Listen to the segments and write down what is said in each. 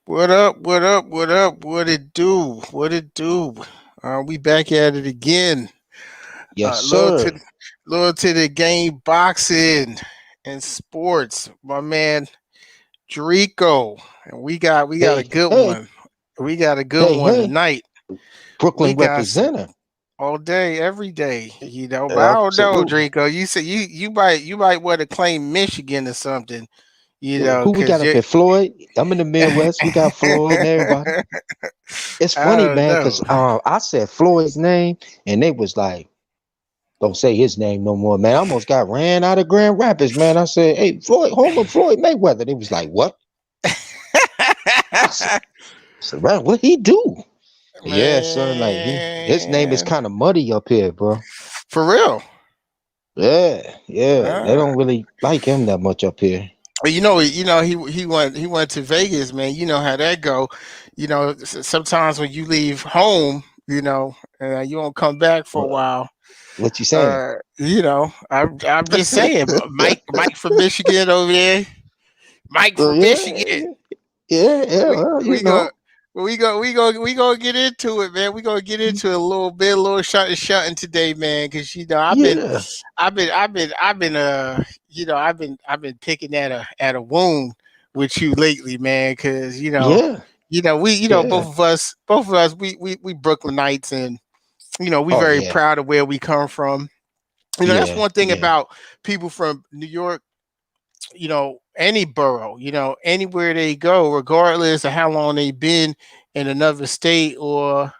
What up? What up? What up? What it do? What it do? We back at it again. Yes, Loyal to sir. loyal to the game, boxing and sports. My man Drico, and we got a Hey, good hey, one. We got a good hey, one hey. tonight. We Brooklyn got some representative. all day, every day. But I don't know, Absolutely. Drico. You said you might want to claim Michigan or something. Who we Because got up you. here? Floyd. I'm in the Midwest. We got Floyd and everybody. It's I funny, don't man, because know. I said Floyd's name, and they was like, don't say his name no more, man. I almost got ran out of Grand Rapids, man. I said, hey, Floyd, home of Floyd Mayweather. They was like, what? I said, man, what he do? Yeah, son, like his name is Man, kind of muddy up here, bro. for real. Yeah, yeah. They Uh, don't really like him that much up here. he went to Vegas, man. You know how that go. Sometimes when you leave home, you don't come back for a What, while. what you saying? I'm just saying, but Mike from Michigan over there, Mike So from yeah, Michigan. yeah. we Well, we go we gonna get into it, man. We gonna get into it a little bit, a little shutting today, man. Because yeah, I've been picking at a wound with you lately, man. Because yeah, yeah. both of us, we Brooklynites, and we Oh very yeah, proud of where we come from. That's yeah, one thing yeah. about people from New York, any borough, anywhere they go, regardless of how long they've been in another state or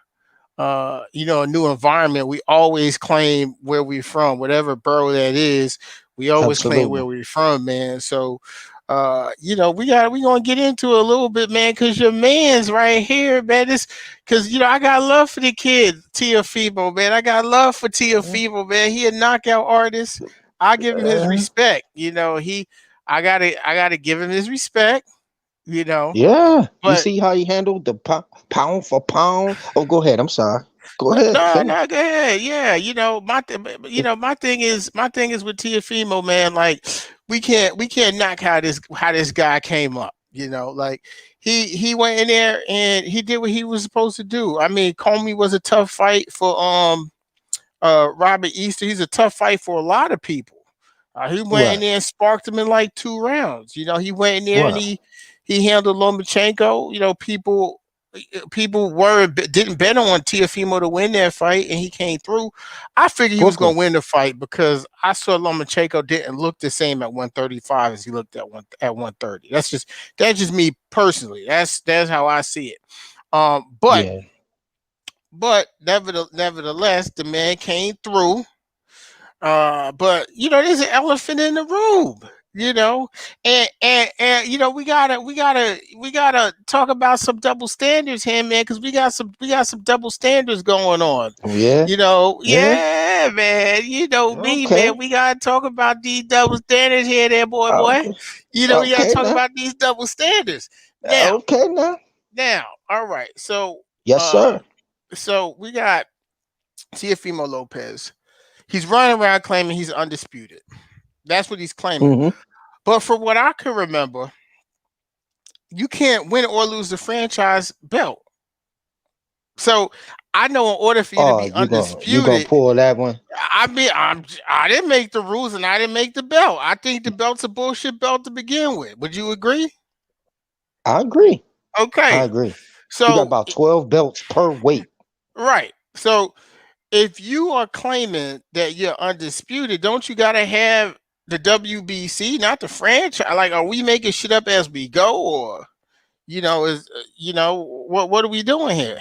a new environment, we always claim where we're from, whatever borough that is. We always claim where Absolutely. we're from, man. So, we gonna get into it a little bit, man, because your man's right here, man. This because I got love for the kid, Teofimo, man. I got love for Teofimo, man. He a knockout artist. I give him his Uh, respect. I gotta give him his respect. You know, yeah. You but see how he handled the pound for pound? Oh, go ahead. I'm sorry. Go no, ahead. no, Finish. no, go ahead. Yeah, my thing is with Tiafimo, man. Like we can't knock how this guy came up. Like he went in there and he did what he was supposed to do. I mean, Comey was a tough fight for Robert Easter. He's a tough fight for a lot of people. He went in Right, there and sparked him in like 2 rounds. He went in there and right. he handled Lomachenko. People were didn't bet on Tiafimo to win that fight, and he came through. I figured he was going Brooklyn. to win the fight because I saw Lomachenko didn't look the same at 135 as he looked at 130. That's just me personally. That's how I see it. Um, but Yeah, but nevertheless, the man came through. But there's an elephant in the room, you know, and we gotta talk about some double standards here, man, because we got some double standards going on. yeah, yeah. Yeah, man. You know me, man. Okay, We gotta talk about these double standards here, there, boy. okay, We gotta okay. talk Now, about these double standards. Now, okay. Now. all right. So, Yes, uh, sir. we got Teofimo Lopez. He's running around claiming he's undisputed. That's what he's claiming. Mm-hmm. But from what I can remember, you can't win or lose the franchise belt. So I know in order for you to Oh, be you gonna undisputed, pull that one? I didn't make the rules and I didn't make the belt. I think the belt's a bullshit belt to begin with. Would you agree? I agree. I Okay. agree. You got So about 12 belts per weight. right. So if you are claiming that you're undisputed, don't you gotta have the WBC, not the franchise? Like, are we making shit up as we go, or is what are we doing here?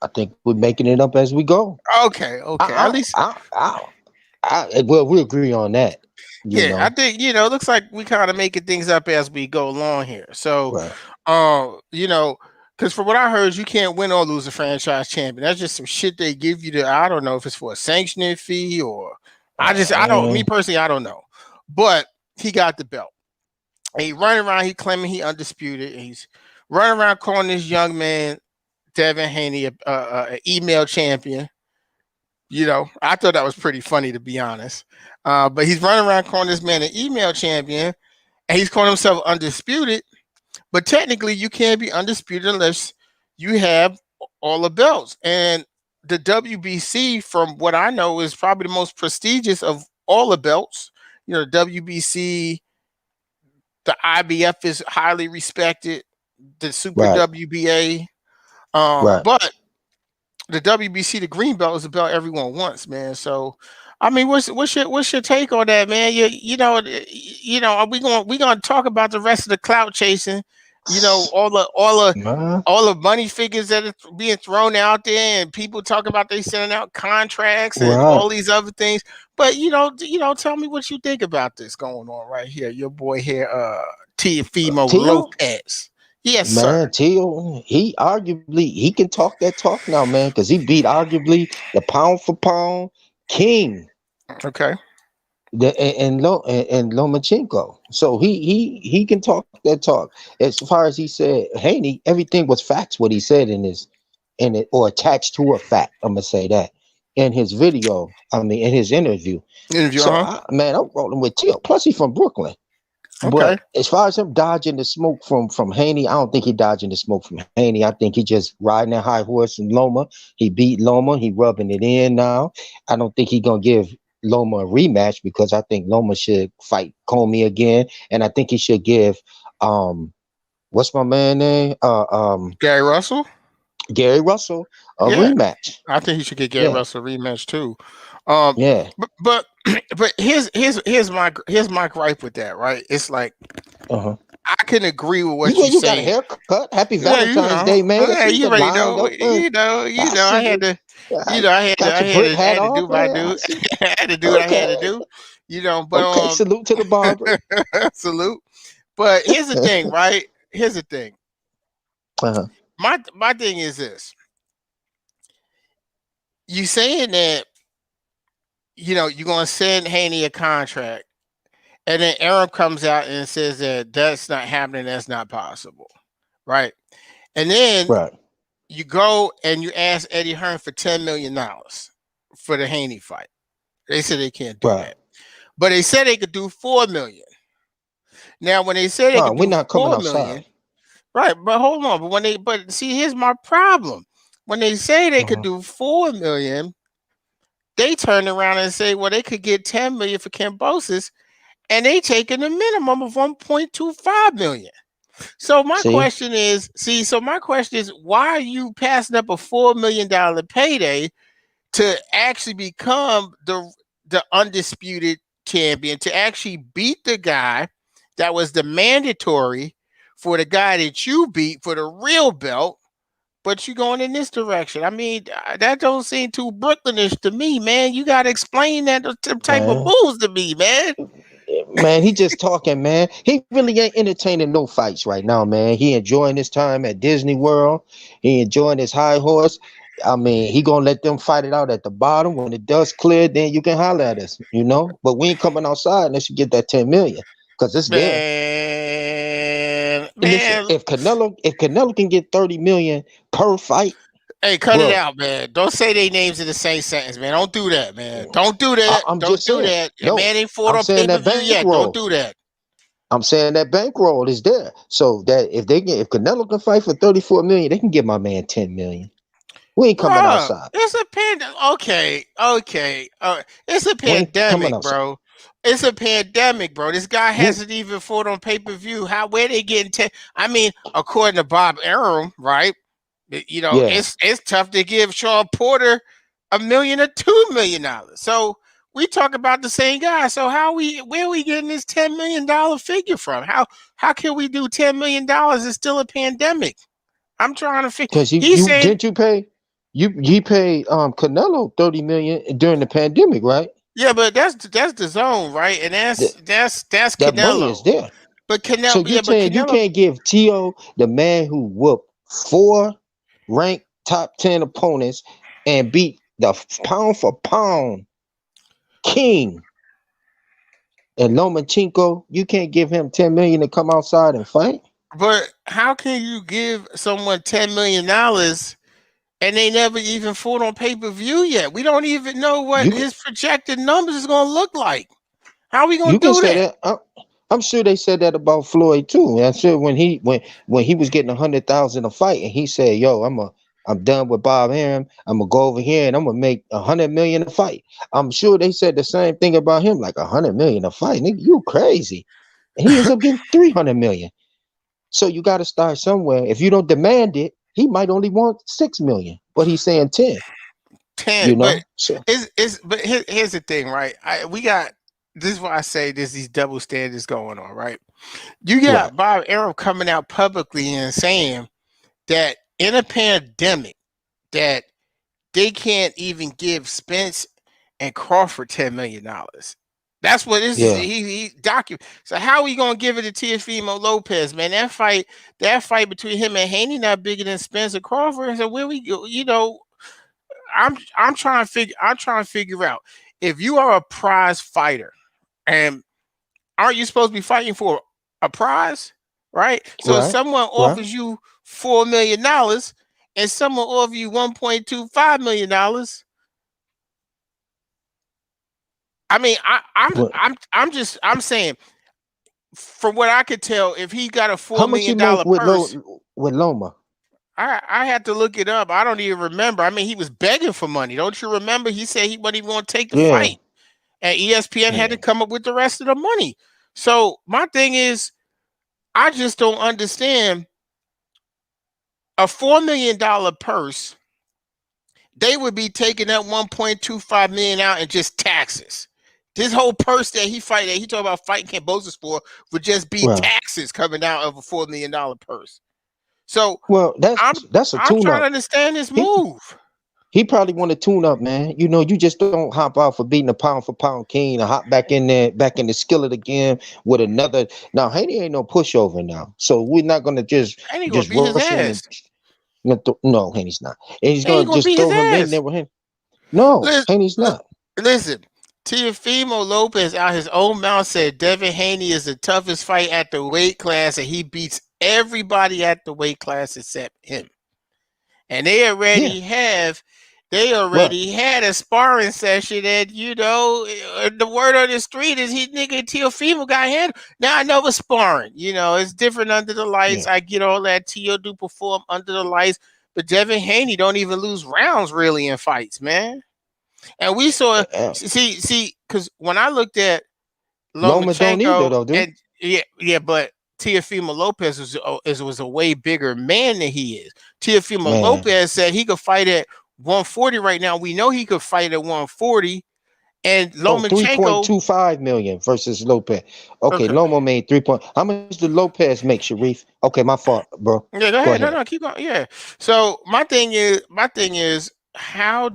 I think we're making it up as we go. Okay, okay. At I, least, I, I, well, we agree on that. You yeah. I know, think it looks like we kind of making things up as we go along here. So, right? because from what I heard, you can't win or lose a franchise champion. That's just some shit they give you. I don't know if it's for a sanctioning fee or I don't. Me Uh, personally, I don't know. But he got the belt. And he running around. He claiming he undisputed. And he's running around calling this young man Devin Haney a email champion. I thought that was pretty funny, to be honest. But he's running around calling this man an email champion, and he's calling himself undisputed. But technically, you can't be undisputed unless you have all the belts. And the WBC, from what I know, is probably the most prestigious of all the belts. You know, the WBC, the IBF is highly respected, the Super Right. WBA. Right. But the WBC, the green belt, is a belt everyone wants, man. So, I mean, what's your take on that, man? Are we gonna talk about the rest of the clout chasing? You know, Man. all the money figures that are being thrown out there, and people talk about they sending out contracts and Right. all these other things. But tell me what you think about this going on right here. Your boy here, Teofimo Tio, Lopez. Yes, sir. man, Tio, he arguably he can talk that talk now, man, because he beat arguably the pound for pound king. Okay. And Lomachenko. So he can talk that talk. As far as he said, Haney, everything was facts what he said in it or attached to a fact. I'm gonna say that in his video. I mean, in his interview. Interview, So huh? man, I'm rolling with Tio. Plus, he from Brooklyn. Okay. But as far as him dodging the smoke from Haney, I don't think he dodging the smoke from Haney. I think he just riding that high horse in Loma. He beat Loma. He rubbing it in now. I don't think he gonna give Loma a rematch because I think Loma should fight Comey again, and I think he should give what's my man name Gary Russell. Gary Russell a Yeah, rematch. I think he should get Gary Yeah, Russell a rematch too. Um, yeah. but but here's my gripe with that. Right? It's like Uh-huh. I can agree with what you You got a saying. haircut. Happy Yeah, Valentine's Day, man. I yeah, see you you already lined know. up. I I see had you. to, I I got your had brick to, hat do off, my man. I do. see. I had to do what I had to Okay. do. But Okay. Salute to the barber. salute. But here's the thing, right? Here's the thing. Uh-huh. My thing is this. You saying that you're gonna send Haney a contract, and then Aaron comes out and says that that's not happening, that's not possible, right? And then Right. you go and you ask Eddie Hearn for $10 million for the Haney fight. They said they can't do Right. that, but they said they could do 4 million. Now, when they say they No, could we're do not coming 4 million, outside. right? But hold on, but see, here's my problem. When they say they could Uh-huh. do 4 million, they turn around and say, well, they could get 10 million for Cambosis, and they taking a minimum of 1.25 million. So my See? question is, why are you passing up a $4 million payday to actually become the undisputed champion, to actually beat the guy that was the mandatory for the guy that you beat for the real belt? But you going in this direction. I mean, that don't seem too Brooklynish to me, man. You got to explain that type of Man. moves to me, man. Man, he just talking, man. He really ain't entertaining no fights right now, man. He enjoying his time at Disney World. He enjoying his high horse. I mean, he gonna let them fight it out at the bottom. When the dust cleared, then you can holler at us, you know. But we ain't coming outside unless you get that 10 million, cause it's there. Man, And listen, man. if Canelo can get 30 million per fight, Hey, cut it bro, out, man. Don't say their names in the same sentence, man. Don't do that, man. Don't do that. I'm Don't just do saying. that. A No, man ain't fought I'm on saying pay per that view yet. Don't bankroll. do that. I'm saying that bankroll is there, so that if Canelo can fight for 34 million, they can give my man 10 million. We ain't coming Bruh, outside. it's a Okay, okay. It's a We ain't coming pandemic, outside. bro. It's a pandemic, bro. This guy We, hasn't even fought on pay per view. Where they getting? I mean, according to Bob Arum, right? yeah, It's tough to give Sean Porter $1 million or $2 million. So we talk about the same guy. So where are we getting this $10 million figure from? How can we do $10 million? It's still a pandemic. I'm trying to figure. because He's you saying, didn't you pay you paid Canelo 30 million during the pandemic, right? yeah, but that's the zone, right? And That that's that money is Canelo. there. But So Canelo, you yeah, but saying you Canelo, can't give Tio, the man who whooped 4 ranked top 10 opponents and beat the pound for pound king and Lomachenko, you can't give him 10 million to come outside and fight? but how can you give someone $10 million and they never even fought on pay per view yet? We don't even know what You his projected numbers is going to look like. How are we going you to can do say that? that. I'm sure they said that about Floyd too. I'm sure when he was getting 100,000 a fight, and he said, "Yo, I'm done with Bob Arum. I'm gonna go over here and I'm gonna make 100 million a fight." I'm sure they said the same thing about him, like 100 million a fight. Nigga, you crazy. And he ends up getting 300 million. So you got to start somewhere. If you don't demand it, he might only want 6 million, but he's saying 10. You 10, but know, so here's the thing, right? We got this is why I say there's these double standards going on, right? You right, got Bob Arum coming out publicly and saying that in a pandemic that they can't even give Spence and Crawford $10 million. That's what this is. yeah. He document. So how are we gonna give it to Teofimo Lopez, man? That fight between him and Haney not bigger than Spence and Crawford. So where we go, I'm trying to figure out if you are a prize fighter, and aren't you supposed to be fighting for a prize, right? So if Right, someone right. offers you $4 million and someone offers you $1.25 million, I mean, Well, I'm saying from what I could tell, if he got a how four much he million make dollar purse, with Loma? I had to look it up. I don't even remember. I mean, he was begging for money. Don't you remember? He said he wasn't even going to take the Yeah, fight, and ESPN had to yeah. come up with the rest of the money. So my thing is, I just don't understand a $4 million purse. They would be taking that 1.25 million out in just taxes. This whole purse that he talked about fighting Cambosos for would just be Right. taxes coming out of a $4 million purse. So Well, I'm that's a I'm tune trying to up. understand this He move. he probably want to tune up, man. You know, you just don't hop out for beating a pound for pound king and hop back in there, back in the skillet again with another. Now, Haney ain't no pushover now, so we're not gonna I ain't gonna just beat his rush in and ass. no, Haney's not. And he's I ain't gonna gonna just beat his throw him in ass. there with him. No, Listen, Haney's not. listen. Teofimo Lopez out his own mouth said Devin Haney is the toughest fight at the weight class, and he beats everybody at the weight class except him. And Yeah, they right. already had a sparring session, and the word on the street is he nigga Teofimo got handled. Now I know it's sparring, it's different under the lights. Yeah. I get all that. Teo do perform under the lights, but Devin Haney don't even lose rounds really in fights, man. And we saw, Uh, see, because when I looked at Loma don't either Lomachenko, though, dude. and yeah, but Teofimo Lopez was a way bigger man than he is. Teofimo Man, Lopez said he could fight at 140 right now. We know he could fight at 140, and oh, Lomachenko. 3.25 million versus Lopez. Okay, Okay, Loma made 3 point. How much did Lopez make, Sharif? Okay, my fault, bro. yeah, go Go ahead. No, ahead. no, keep going. Yeah. So my thing is, how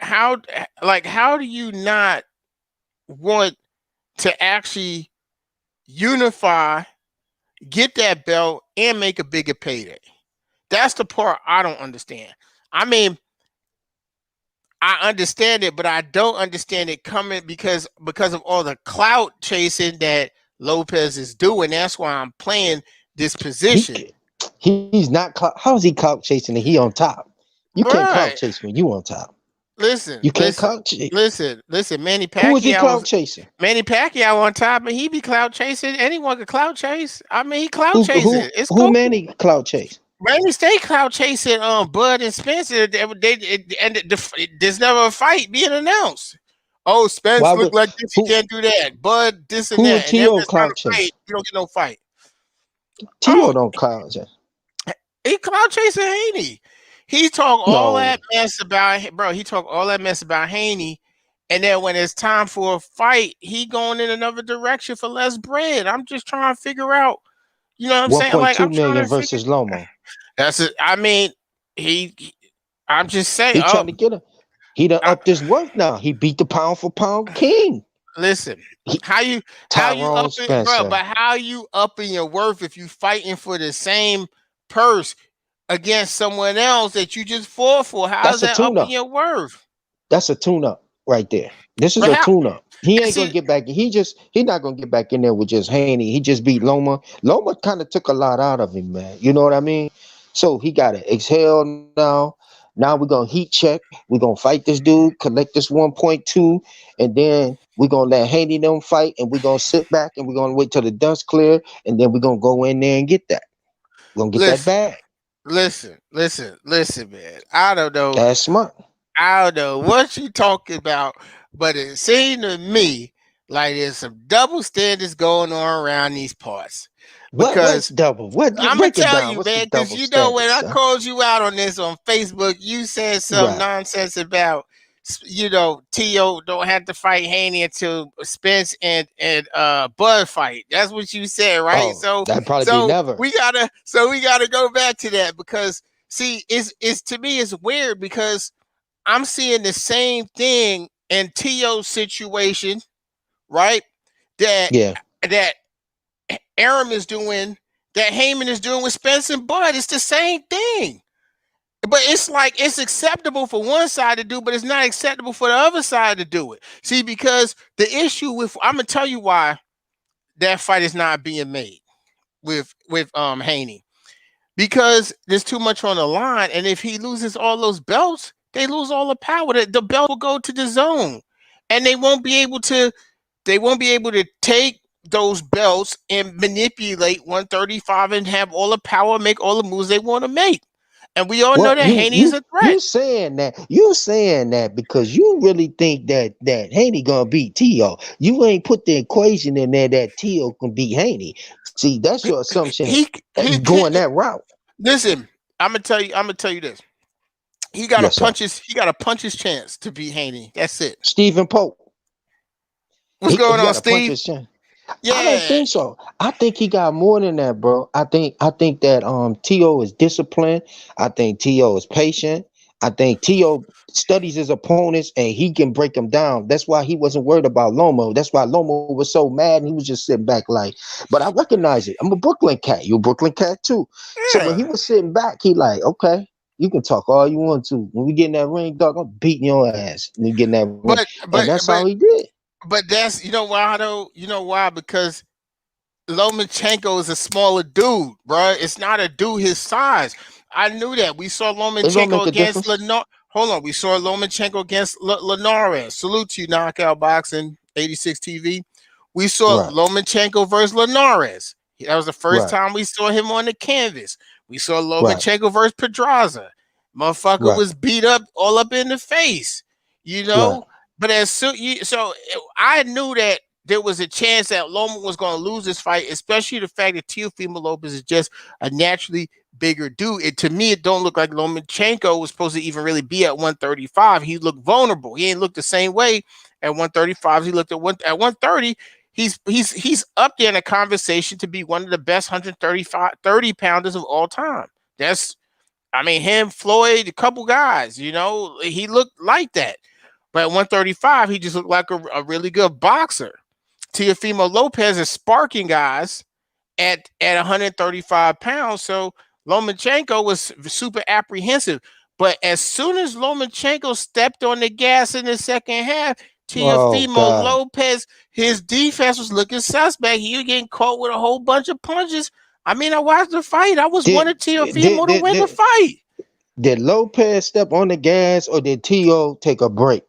how do you not want to actually unify, get that belt, and make a bigger payday? That's the part I don't understand. I mean, I understand it, but I don't understand it coming because of all the clout chasing that Lopez is doing. That's why I'm playing this He position. he's not how is he clout chasing and he on top? You can't clout Right. chase when you on top. Listen, You can't listen, clout chase. listen. Who is he clout chasing? Manny Pacquiao on top, and he be clout chasing. Anyone could clout chase. I mean, he clout chasing. It's Who cool. Manny clout chase? Randy State clout chasing Bud and Spencer. There's never a fight being announced. Oh, Spence Why look would like this. He who can't do that. Bud this and who would that. And them T.O. that's trying clout to fight. chase? You don't get no fight. T.O. Oh, don't clout chase. he clout chasing Haney. He talk all No. that mess about bro. He talk all that mess about Haney, and then when it's time for a fight, he going in another direction for less bread. I'm just trying to figure out. You know what I'm saying? Like 1.2 I'm trying million to figure. versus Lomo. That's it. I mean, he. I'm just saying. He trying to get him. He done I, upped his worth now. He beat the pound for pound king. listen. He, How you Tyrone up it, bro? Spencer. But how you upping your worth if you fighting for the same purse against someone else that you just fought for? How's That's a that tune upping up. your worth? That's a tune up right there. This is But a how? tune up. He ain't gonna See, get back. He not gonna get back in there with just Haney. He just beat Loma. Loma kind of took a lot out of him, man. You know what I mean? So he got to exhale now. Now we're gonna heat check. We're gonna fight this dude, collect this 1.2, and then we're gonna let Haney them fight, and we're gonna sit back and we're gonna wait till the dust clear, and then we're gonna go in there and get that. We're gonna get that Listen, bag. listen, man. I don't know. That's smart. I don't know what you talking about, but it seemed to me like there's some double standards going on around these parts. What's Because double? What? I'm gonna Break it tell down. you, What's the man, because double you know standard, when I son? called you out on this on Facebook, you said some Right. nonsense about Tio don't have to fight Haney until Spence and Bud fight. That's what you said, right? Oh, So that'd probably be so never. we gotta go back to that because see, it's to me it's weird because I'm seeing the same thing in Tio's situation, right? That Yeah. that Aram is doing, that Heyman is doing with Spence and Bud. It's the same thing. But it's like it's acceptable for one side to do, but it's not acceptable for the other side to do it. See, because the issue with I'm gonna tell you why that fight is not being made with Haney. Because there's too much on the line, and if he loses all those belts, they lose all the power. The belt will go to the zone, and they won't be able to take those belts and manipulate 135 and have all the power, make all the moves they want to make. And we all know Well, that Haney is a threat. you saying that because you really think that Haney gonna beat Tio. You ain't put the equation in there that Tio can beat Haney. See, that's your assumption He going can't that route. listen. I'm gonna tell you this. He got to Yes, sir. punch his. He got to punch his chance to beat Haney. That's it. Stephen Pope. What's He going on, got to punch Steve? his chin. I don't Yeah, think so. I think he got more than that, bro. I think that T.O. is disciplined. I think T.O. is patient. I think T.O. studies his opponents and he can break them down. That's why he wasn't worried about Lomo. That's why Lomo was so mad and he was just sitting back like, but I recognize it. I'm a Brooklyn cat. You a Brooklyn cat too. So when he yeah. was sitting back, he like, okay, you can talk all you want to. When we get in that ring, dog, I'm beating your ass. When you get in that ring. But And but that's how but he did. but that's you know why though. You know why? Because Lomachenko is a smaller dude, bro. It's not a dude his size. I knew that. We saw It don't Lomachenko make a against difference. Lenore. Hold on. We saw Lomachenko against Linares. Salute to you, Knockout Boxing 86 TV. We saw Right, Lomachenko versus Linares. That was the first right, time we saw him on the canvas. We saw right, Lomachenko versus Pedraza. Motherfucker right, was beat up all up in the face, you right. know. But as soon so I knew that there was a chance that Loma was going to lose this fight, especially the fact that Teofimo Lopez is just a naturally bigger dude. To me, it don't look like Lomachenko was supposed to even really be at 135. He looked vulnerable. He didn't look the same way at 135 as he looked at 130. He's up there in a conversation to be one of the best 135 30 pounders of all time. That's I mean him, Floyd, a couple guys. He looked like that. But at 135, he just looked like a really good boxer. Teofimo Lopez is sparking guys at 135 pounds. So Lomachenko was super apprehensive. But as soon as Lomachenko stepped on the gas in the second half, Oh Teofimo God. Lopez, his defense was looking suspect. He was getting caught with a whole bunch of punches. I mean, I watched the fight. I was Did wanting did Teofimo to did win the did, fight. did Lopez step on the gas or did T.O. take a break?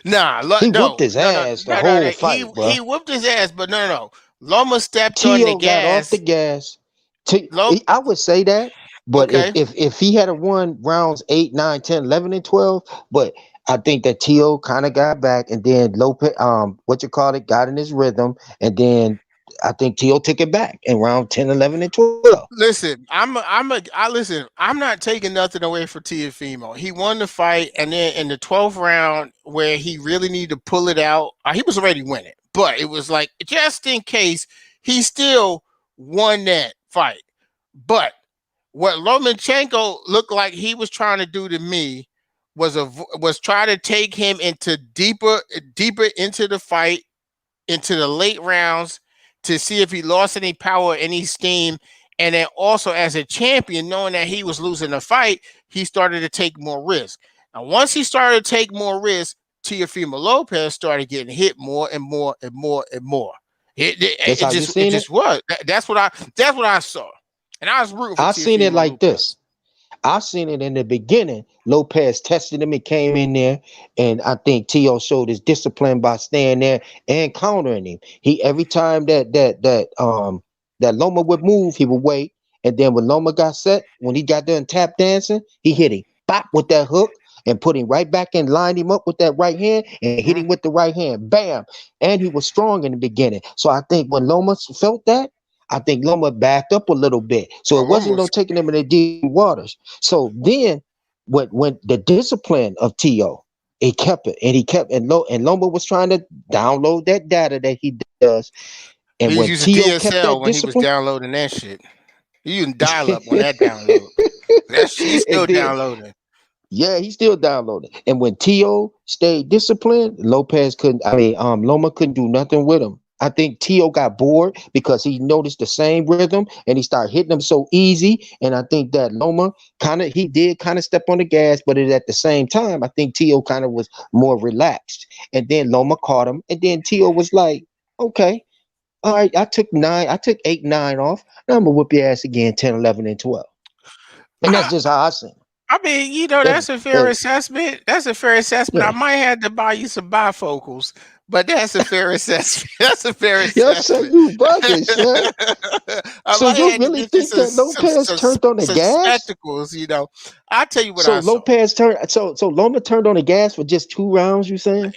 Nah, He whooped no, his no, no, ass the no, no, whole no. He fight, bro. he whooped his ass, but no, no, no. Loma stepped on the T.O. got off the gas. gas. Lom, I would say that, but if okay. if if he had a won rounds 8, 9, 10, 11, and 12, but I think that T.O. kind of got back and then Lopez what you call it got in his rhythm and then I think T.O. took it back in round 10, 11, and 12. Listen, I listen. I'm not taking nothing away from Teofimo. He won the fight, and then in the 12th round, where he really needed to pull it out, he was already winning. But it was like just in case, he still won that fight. But what Lomachenko looked like he was trying to do to me was try to take him into deeper into the fight, into the late rounds, to see if he lost any power, any steam. And then also as a champion, knowing that he was losing the fight, he started to take more risk. And once he started to take more risk, Teofimo Lopez started getting hit more and more and more and more. It, it, That's it how you just seen it. was. That's what I saw. And I was rooting for I seen it Teofimo like this. Lopez. I seen it in the beginning. Lopez tested him and came in there, and I think Tio showed his discipline by staying there and countering him. He every time that Loma would move, he would wait, and then when Loma got set, when he got done tap dancing, he hit him bop with that hook and put him right back and lined him up with that right hand and hit him with the right hand. Bam! And he was strong in the beginning. So I think when Loma felt that, I think Loma backed up a little bit. So Oh, it wasn't no almost. taking him in the deep waters. So then when the discipline of T.O., he kept it and he kept and Loma was trying to download that data that he does. And He was when using T.O. kept DSL that when he was discipline, downloading that shit. He using dial up on that download. He's still and then downloading. yeah, he still downloaded. And when T.O. stayed disciplined, Lopez couldn't. I mean, Loma couldn't do nothing with him. I think T.O. got bored because he noticed the same rhythm and he started hitting them so easy. And I think that Loma he did kind of step on the gas, but at the same time, I think T.O. kind of was more relaxed. And then Loma caught him, and then T.O. was like, "Okay, all right, I took 8, 9 off. Now I'm gonna whip your ass again, 10, 11, and 12." And that's I, just how I seen it. I mean, That's that's a fair that. assessment. That's a fair assessment. I Yeah. might have to buy you some bifocals, but that's a fair assessment. That's a fair Y'all say assessment. you bugging, son. I So might you have to really get you think that Lopez turned on the some gas? spectacles. I'll tell you what So I saw. Lopez turned so Loma turned on the gas for just 2 rounds, you saying?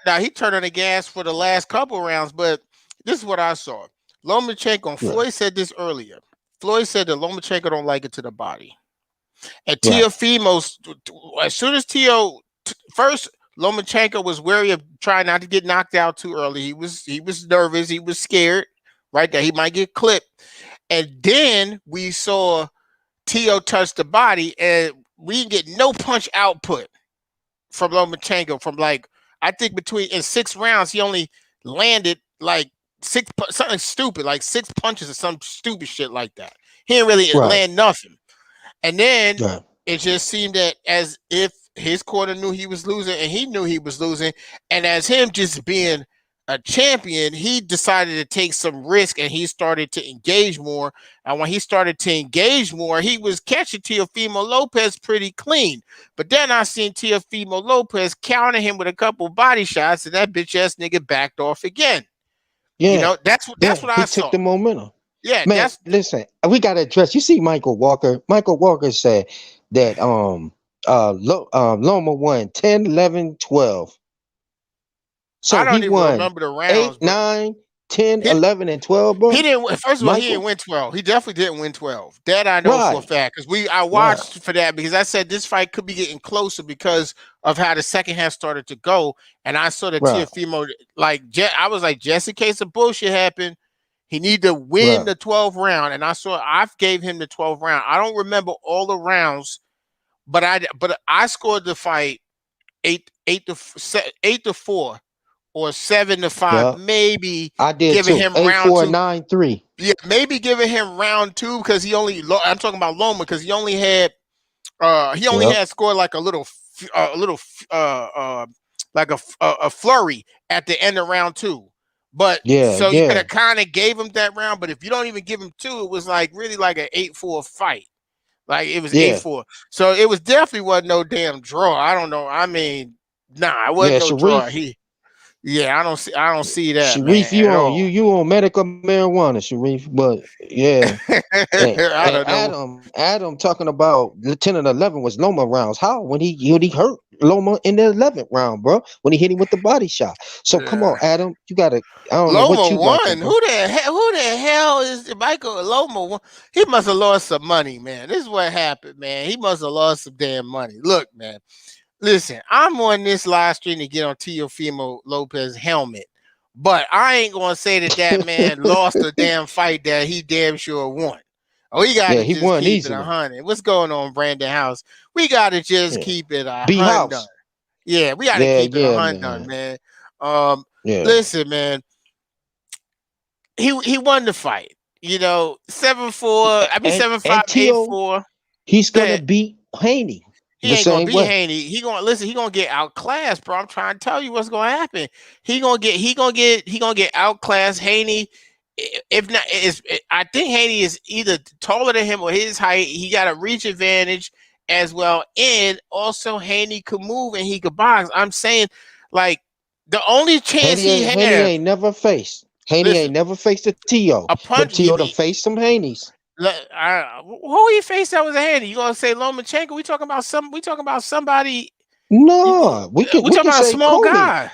Now he turned on the gas for the last couple rounds, but this is what I saw. Lomachenko, Right. Floyd said this earlier. Floyd said that Lomachenko don't like it to the body. And Right. Teofimo's, as soon as first Lomachenko was wary of trying not to get knocked out too early. He was nervous. He was scared, right, that he might get clipped. And then we saw Teo touch the body, and we didn't get no punch output from Lomachenko. From like I think between in 6 rounds, he only landed like something stupid, like 6 punches or some stupid shit like that. He didn't really Right. land nothing. And then Right. it just seemed that as if his corner knew he was losing and he knew he was losing. And as him just being a champion, he decided to take some risk and he started to engage more. And when he started to engage more, he was catching Teofimo Lopez pretty clean. But then I seen Teofimo Lopez counter him with a couple body shots, and that bitch ass nigga backed off again. Yeah. That's Yeah. what I He took saw. the momentum. Yeah, Man, that's listen, we gotta address. You see Michael Walker. Michael Walker said that Loma won 10, 11, 12. I So he don't even won remember the rounds, 8, but 9, 10, he 11, and 12, He bro. didn't. First of all, he didn't Michael. win 12. He definitely didn't win 12. That I know for a Right. fact because I Right. watched for that because I said this fight could be getting closer because of how the second half started to go, and I saw that Right. Teofimo I was like, just in case of bullshit happened, he need to win Right. the 12th round, and I gave him the 12th round. I don't remember all the rounds, but I scored the fight 8-4 or 7-5, Yeah. maybe I did giving too. him Eight round four two. nine three. Yeah, maybe giving him round two because I'm talking about Loma because he only Yep. had scored like a little like a flurry at the end of round two. But Yeah. so you could Yeah. have kind of gave him that round, but if you don't even give him two, it was like really like an 8-4 fight. Like it was eight Yeah. four. So it was definitely wasn't no damn draw. I don't know. I mean, nah, it wasn't Yeah. no draw. Sharif. Yeah, I don't see that, Sharif, man, at all. you on medical marijuana, Sharif. But yeah. I And don't know. Adam talking about the 10 and 11 was Loma rounds. How? When he hurt Loma in the 11th round, bro. When he hit him with the body shot. So come on, Yeah. Adam. You gotta. I don't know what Loma you watching, won. bro. Who the hell is Michael Loma? He must have lost some money, man. This is what happened, man. He must have lost some damn money. Look, man. Listen, I'm on this live stream to get on Teofimo Lopez helmet, but I ain't gonna say that man lost a damn fight that he damn sure won. Oh, we Yeah, gotta he just won keep it easily. 100. What's going on, Brandon House? We gotta just Yeah. keep it B 100. House. Yeah, we gotta Yeah, keep it yeah, 100, man. man. Um, Yeah. listen, man. He won the fight. 7-4. I mean And 7-5, and Tio, 8-4. he's Go gonna ahead. beat Haney He the ain't gonna same be way. Haney. He gonna listen. He gonna get outclassed, bro. I'm trying to tell you what's gonna happen. He gonna get outclassed. Haney, if not, I think Haney is either taller than him or his height. He got a reach advantage, as well. And also Haney could move and he could box. I'm saying, like, the only chance he Haney have, ain't never faced. Haney listen, ain't never faced a T.O. a But punch. T.O. done faced some Haneys. Who he faced that was a Haney? You gonna say Lomachenko? We talking about some. We talking about somebody. You, No, we we talking can about a say small Comey. guy.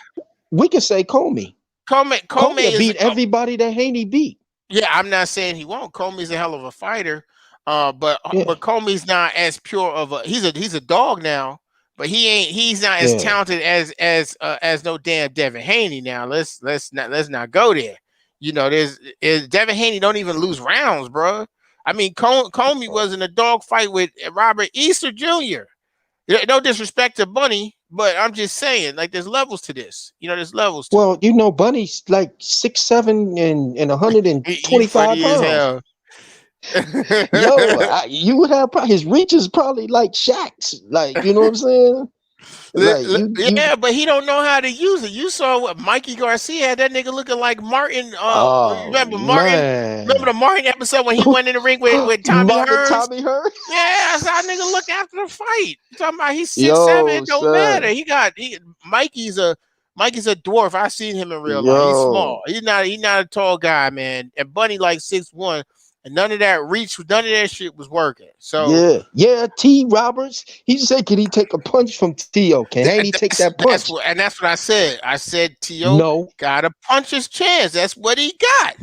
We can say Comey. Comey Comey is. beat everybody that Haney beat. Yeah, I'm not saying he won't. Comey's a hell of a fighter, Yeah, but Comey's not as pure of a. He's a dog now, but he's not as yeah. talented as no damn Devin Haney. Now let's not go there. You know, there's Devin Haney don't even lose rounds, bro. I mean, Comey was in a dog fight with Robert Easter Jr. Yeah, no disrespect to Bunny, but I'm just saying, like, there's levels to this. You know, there's levels to it. Well, you know, Bunny's like 6'7" and You 125 funny as pounds. hell. Yo, you would have his reach is probably like Shaq's. Like, you know what I'm saying? Like you. Yeah, but he don't know how to use it. You saw what Mikey Garcia had that nigga looking like Martin. Oh Remember Martin? Remember man, the Martin episode when he went in the ring with Tommy Martin Hearns? Tommy Hurt. Yeah, that's how nigga look after the fight. You talking about he's 6'7", Yo, it don't matter. son. Mikey's a dwarf. I seen him in real life. He's small. Yo. He's not a tall guy, man. And Bunny like 6'1", and none of that reach, none of that shit was working. So Yeah, yeah. T. Roberts. He said, "Can he take a punch from T.O.? Can Haney take that punch?" that's what I said. I said T.O. No, gotta punch his chance. That's what he got.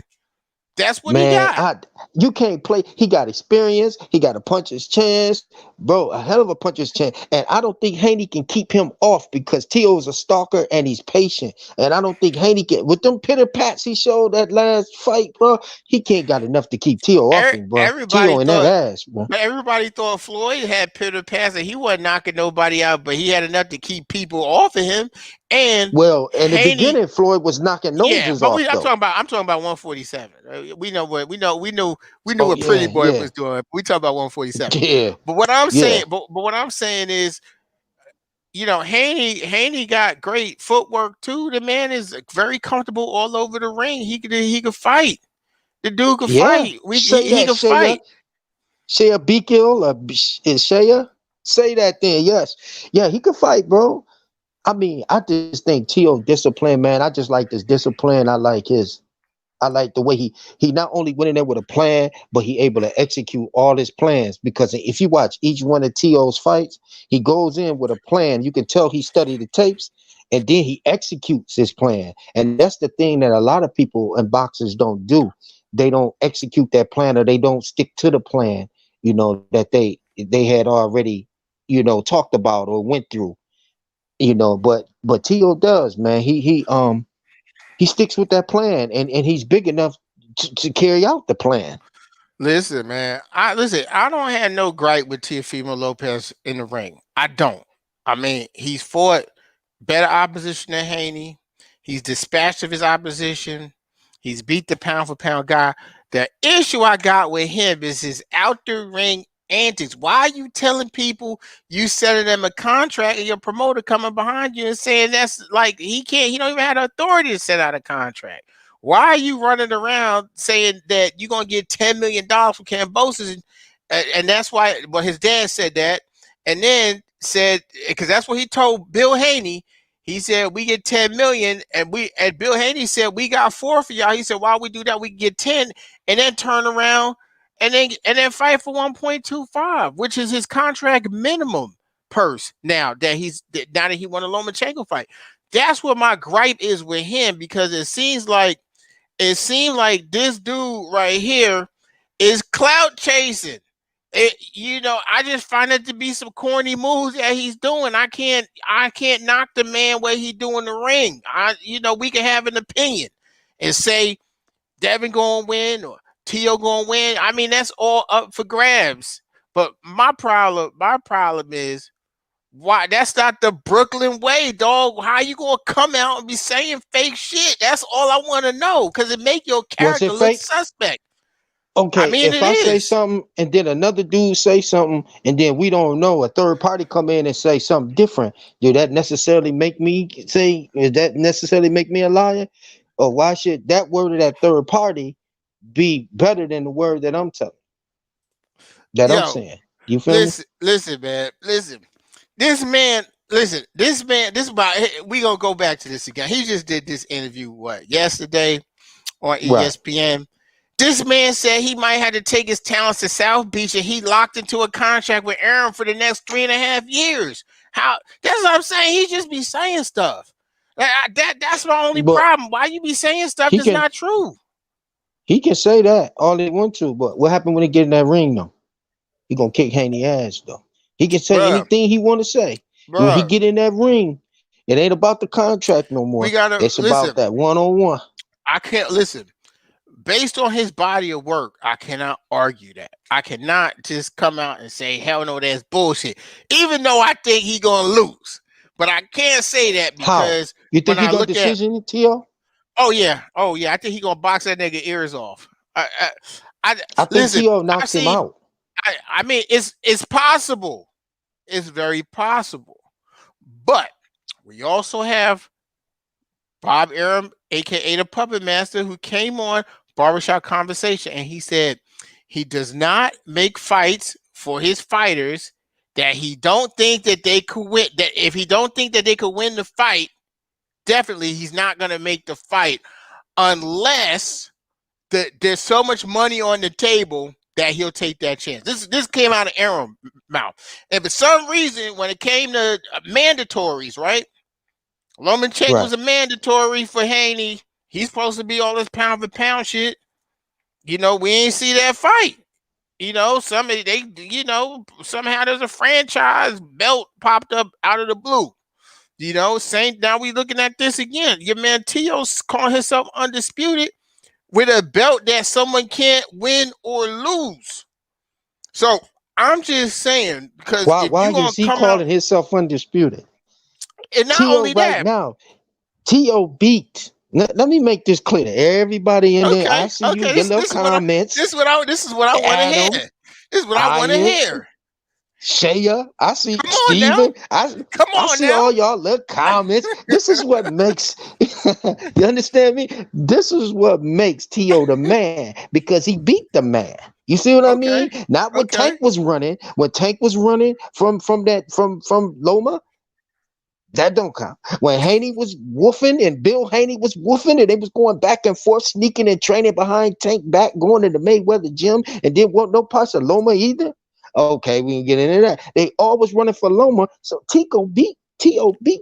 That's what he man. got. You can't play. He got experience. He got a puncher's chance, bro. A hell of a puncher's chance. And I don't think Haney can keep him off because T.O. is a stalker and he's patient. And I don't think Haney can with them pitter pats he showed that last fight, bro. He can't got enough to keep T.O. off him, bro. Everybody T.O. in that thought, ass, bro. but everybody thought Floyd had pitter pass and he wasn't knocking nobody out, but he had enough to keep people off of him. And Well, in the Haney, beginning, Floyd was knocking yeah, noses but off though. I'm talking about 147. We know what we knew Oh what Pretty yeah, Boy yeah, was doing. We talk about 147. yeah, But what I'm yeah, saying, but what I'm saying is, Haney got great footwork too. The man is very comfortable all over the ring. He could fight. The dude could yeah. fight. Say He that, could Shaya. fight. Shaya Beakill is Shaya. Say that then. Yes. Yeah, he could fight, bro. I mean, I just think T.O. discipline, man. I just like this discipline. I like the way he not only went in there with a plan, but he able to execute all his plans. Because if you watch each one of T.O.'s fights, he goes in with a plan. You can tell he studied the tapes, and then he executes his plan. And that's the thing that a lot of people and boxers don't do. They don't execute that plan, or they don't stick to the plan. That they had already, talked about or went through. But T.O. does, man. He sticks with that plan, and he's big enough to carry out the plan. Listen, man. I don't have no gripe with Teofimo Lopez in the ring. I don't. I mean, he's fought better opposition than Haney. He's dispatched of his opposition. He's beat the pound for pound guy. The issue I got with him is his out the ring antics. Why are you telling people you selling them a contract and your promoter coming behind you and saying that's like he don't even have the authority to set out a contract? Why are you running around saying that you're gonna get $10 million from Cambosis? And that's why, well, his dad said that, and then said, because that's what he told Bill Haney. He said we get 10 million, and Bill Haney said we got four for y'all. He said why we do that? We get 10, and then turn around and then fight for 1.25, which is his contract minimum purse. Now that he won a Lomachenko fight, that's what my gripe is with him, because it seemed like this dude right here is clout chasing. I just find it to be some corny moves that he's doing. I can't knock the man where he doing the ring. We can have an opinion and say Devin gonna win or Tio gonna win. I mean, that's all up for grabs. But my problem is, why that's not the Brooklyn way, dog. How you gonna come out and be saying fake shit? That's all I want to know, because it make your Was character it look fake? suspect. I Okay, mean, if it I say is. something and then another dude say something and then we don't know, a third party come in and say something different, do that necessarily make me say, does that necessarily make me a liar? Or why should that word of that third party be better than the word that I'm telling, that I'm Yo, saying? You feel me? Listen, man. Listen. This man, this is about, we gonna go back to this again. He just did this interview, yesterday on Right. ESPN. This man said he might have to take his talents to South Beach and he locked into a contract with Aaron for the next 3.5 years. How, that's what I'm saying. He just be saying stuff. That's my only But problem. Why you be saying stuff he that's can not true? he can say that all he want to, but what happened when he get in that ring though? He gonna kick Haney ass though. He can say Bruh, anything he want to say. When he bruh. get in that ring, it ain't about the contract no We more. gotta It's listen. about that one-on-one. I can't listen. Based on his body of work, I cannot argue that. I cannot just come out and say, hell no, that's bullshit. Even though I think he gonna lose. But I can't say that How? because You when think he I gonna look at, decision it, T.O.? oh yeah, I think he gonna box that nigga ears off. I I think listen, T.O. I knocks him see, out. I mean, it's possible. It's very possible. But we also have Bob Arum, aka the Puppet Master, who came on Barbershop Conversation, and he said he does not make fights for his fighters that he don't think that they could win. That if he don't think that they could win the fight, definitely he's not going to make the fight unless there's so much money on the table that he'll take that chance. This came out of Aaron's mouth, and for some reason, when it came to mandatories, right? Lomachenko Right. was a mandatory for Haney. He's supposed to be all this pound for pound shit. We ain't see that fight. Somebody somehow there's a franchise belt popped up out of the blue. Same now we looking at this again. Your man Tio's calling himself undisputed with a belt that someone can't win or lose. So I'm just saying, because if Why you gonna is he come out, calling himself undisputed? and not T.O. only right that, now, T.O. beat. Let me make this clear to everybody in there. I see you, okay, your little comments. this is what I want to hear. Adam, This is what I want to Iron, hear. Shaya, I see Come on now. Steven. Come I on see now. all y'all little comments. This is what makes you understand me? This is what makes T.O. the man because he beat the man. You see what I mean? Okay. Not when Okay. Tank was running. When Tank was running from Loma, that don't count. When Haney was woofing and Bill Haney was woofing and they was going back and forth, sneaking and training behind Tank back, going to the Mayweather gym and didn't want no parts of Loma either. Okay, we can get into that. They always running for Loma. So T.O. beat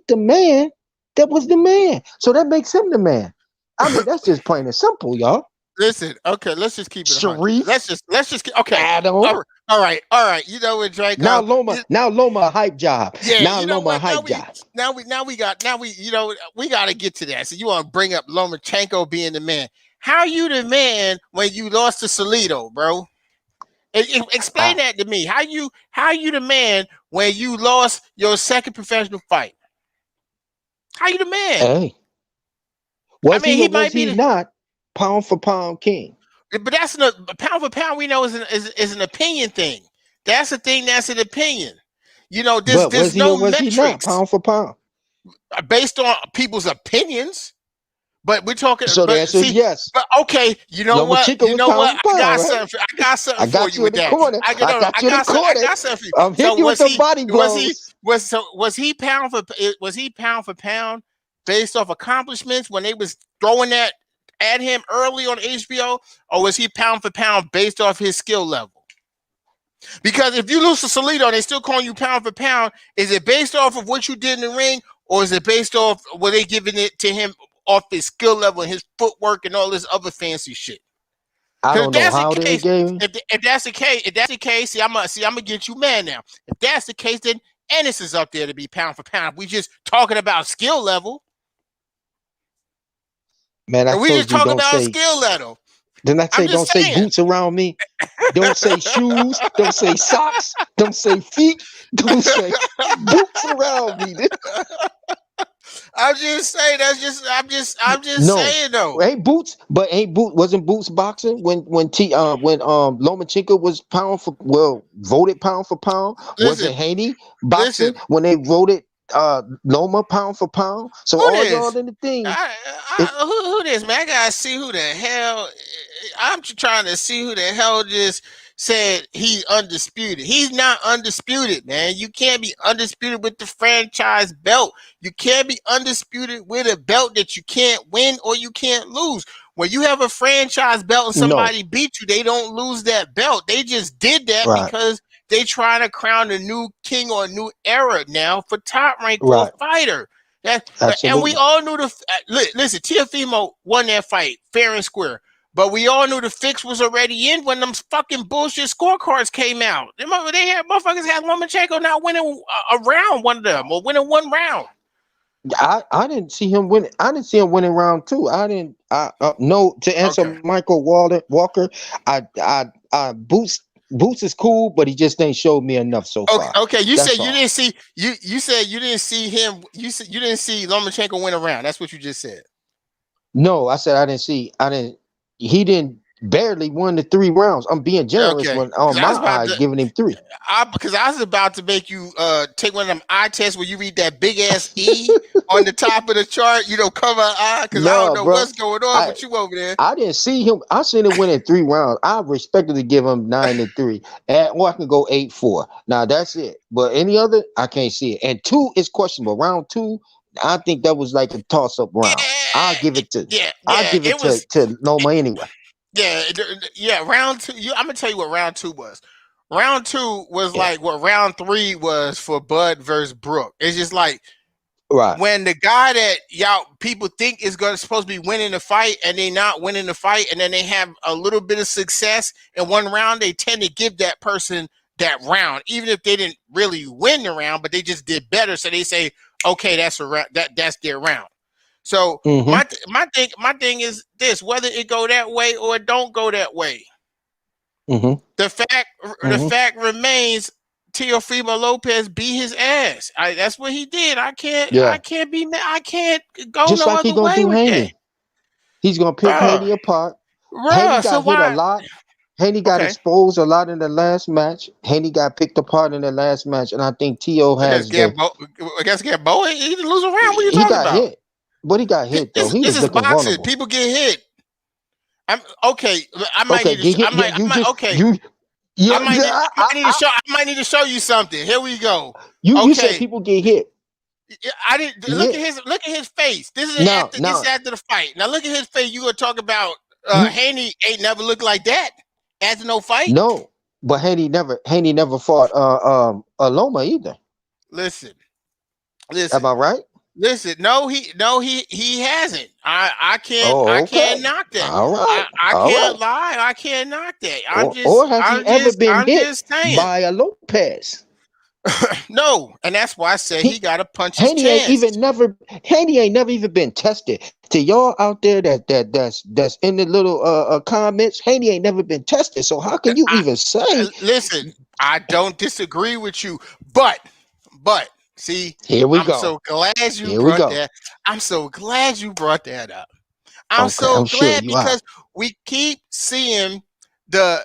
the man that was the man. So that makes him the man. I mean, that's just plain and simple, y'all. Listen, okay, let's just keep it 100. Sharif, Okay. Adam. All right. You know what, Now Draco? Loma a hype job. Yeah, Now you know Loma a what? hype job. We got to get to that. So you want to bring up Lomachenko being the man? How you the man when you lost to Salido, bro? Explain that to me. How you the man when you lost your second professional fight? How you the man? Hey, I was mean, he or he was might be he not pound for pound king? but that's pound for pound. We know is an opinion thing. That's a thing. That's an opinion. But was There's he or no was he not metrics pound for pound? based on people's opinions. But we're talking. So the But answer is see. yes. But okay. You know what? Lomachenko was pound for pound, right? I got something I for got you you in with the that. corner. I got you in the I corner. got something for you. I'm So hitting you with them body blows. was he pound for pound based off accomplishments when they was throwing that at him early on HBO, or was he pound for pound based off his skill level? Because if you lose to Salido and they still calling you pound for pound, is it based off of what you did in the ring, or is it based off were they giving it to him off his skill level and his footwork and all this other fancy shit? I Because don't know how they gave him. if that's the case, see, I'm gonna get you mad now. If that's the case, then Ennis is up there to be pound for pound. We just talking about skill level, Man, I and we just told you talking don't about say. skill level. Then I I'm say don't just say saying. boots around me. Don't say shoes. Don't say socks. Don't say feet. Don't say boots around me. I'm just saying. I'm just No, saying though. wasn't Boots boxing when Lomachenko was voted pound for pound? Wasn't Listen, Haney boxing listen. when they voted Loma pound for pound? So Who all y'all this? in the thing, Who this man? I gotta see who the hell. I'm trying to see who the hell said he's undisputed. He's not undisputed, man. You can't be undisputed with the franchise belt. You can't be undisputed with a belt that you can't win or you can't lose. When you have a franchise belt and No. somebody beat you, they don't lose that belt. They just did that Right. because they trying to crown a new king or a new era now for Top Rank for Right. a fighter. And we Absolutely. all knew listen, Teofimo won that fight fair and square. But we all knew the fix was already in when them fucking bullshit scorecards came out. Motherfuckers had Lomachenko not winning a round, one of them, or winning one round. I didn't see him winning. I didn't see him winning round two. I didn't. No. To answer Okay. Michael Walker, Boots is cool, but he just ain't showed me enough so far. Okay. You That's said you all. didn't see you said you didn't see him. You said you didn't see Lomachenko win a round. That's what you just said. No, I said I didn't see. I didn't. He didn't barely won the 3 rounds. I'm being generous Okay. when on my eyes giving him 3. Because I was about to make you take one of them eye tests where you read that big ass E on the top of the chart, cover an eye, because I don't No, know bro. what's going on with you over there. I didn't see him. I seen him winning 3 rounds. I respected to give him 9-3, or I can go 8-4. Now that's it. But any other, I can't see it. And 2 is questionable. Round 2, I think that was like a toss up round. I'll give it to. I'll give it It was. to Loma anyway. Yeah. Round 2. I'm gonna tell you what round 2 was. Round 2 was Yeah. like what round 3 was for Bud versus Brooke. It's just like Right. when the guy that y'all people think is supposed to be winning the fight and they not winning the fight, and then they have a little bit of success in one round, they tend to give that person that round, even if they didn't really win the round, but they just did better. So they say, okay, that's their round. So my thing is this: whether it go that way or it don't go that way, the fact remains, Teofimo Lopez beat his ass. That's what he did. I can't be mad. I can't go Just no like he other gonna way do with that. Haney. He's gonna pick Haney apart. Haney So got hit a why? lot. Haney got Okay. exposed a lot in the last match. Haney got picked apart in the last match, and I think Tio I has the. guess Gamboa. He didn't lose a round. What are you He talking got about? hit, but he got hit though. He This was is looking boxing. vulnerable. People get hit. I'm okay. I might Okay, need to. get hit. I might. You just Okay. you. Yeah, I might need to show you something. Here we go. you said Okay. people get hit. I didn't look at his face. This is after the fight. Now look at his face. You gonna talk about Haney ain't never looked like that after no fight? No, but Haney never fought Loma either. Listen. Am I right? Listen. No, he hasn't. I Oh, can't okay. knock that. All right. I All can't right. lie. I can't knock that. Or has he ever been I'm hit just saying. by a Lopez? No, and that's why I said he got to punch his Haney ain't chance. never even been tested. To y'all out there that's in the little comments, Haney ain't never been tested. So how can you even say? Listen, I don't disagree with you, but see, Here we I'm go. so glad you Here we brought go. that. I'm so glad you brought that up. I'm Okay, so I'm sure glad you are. because we keep seeing the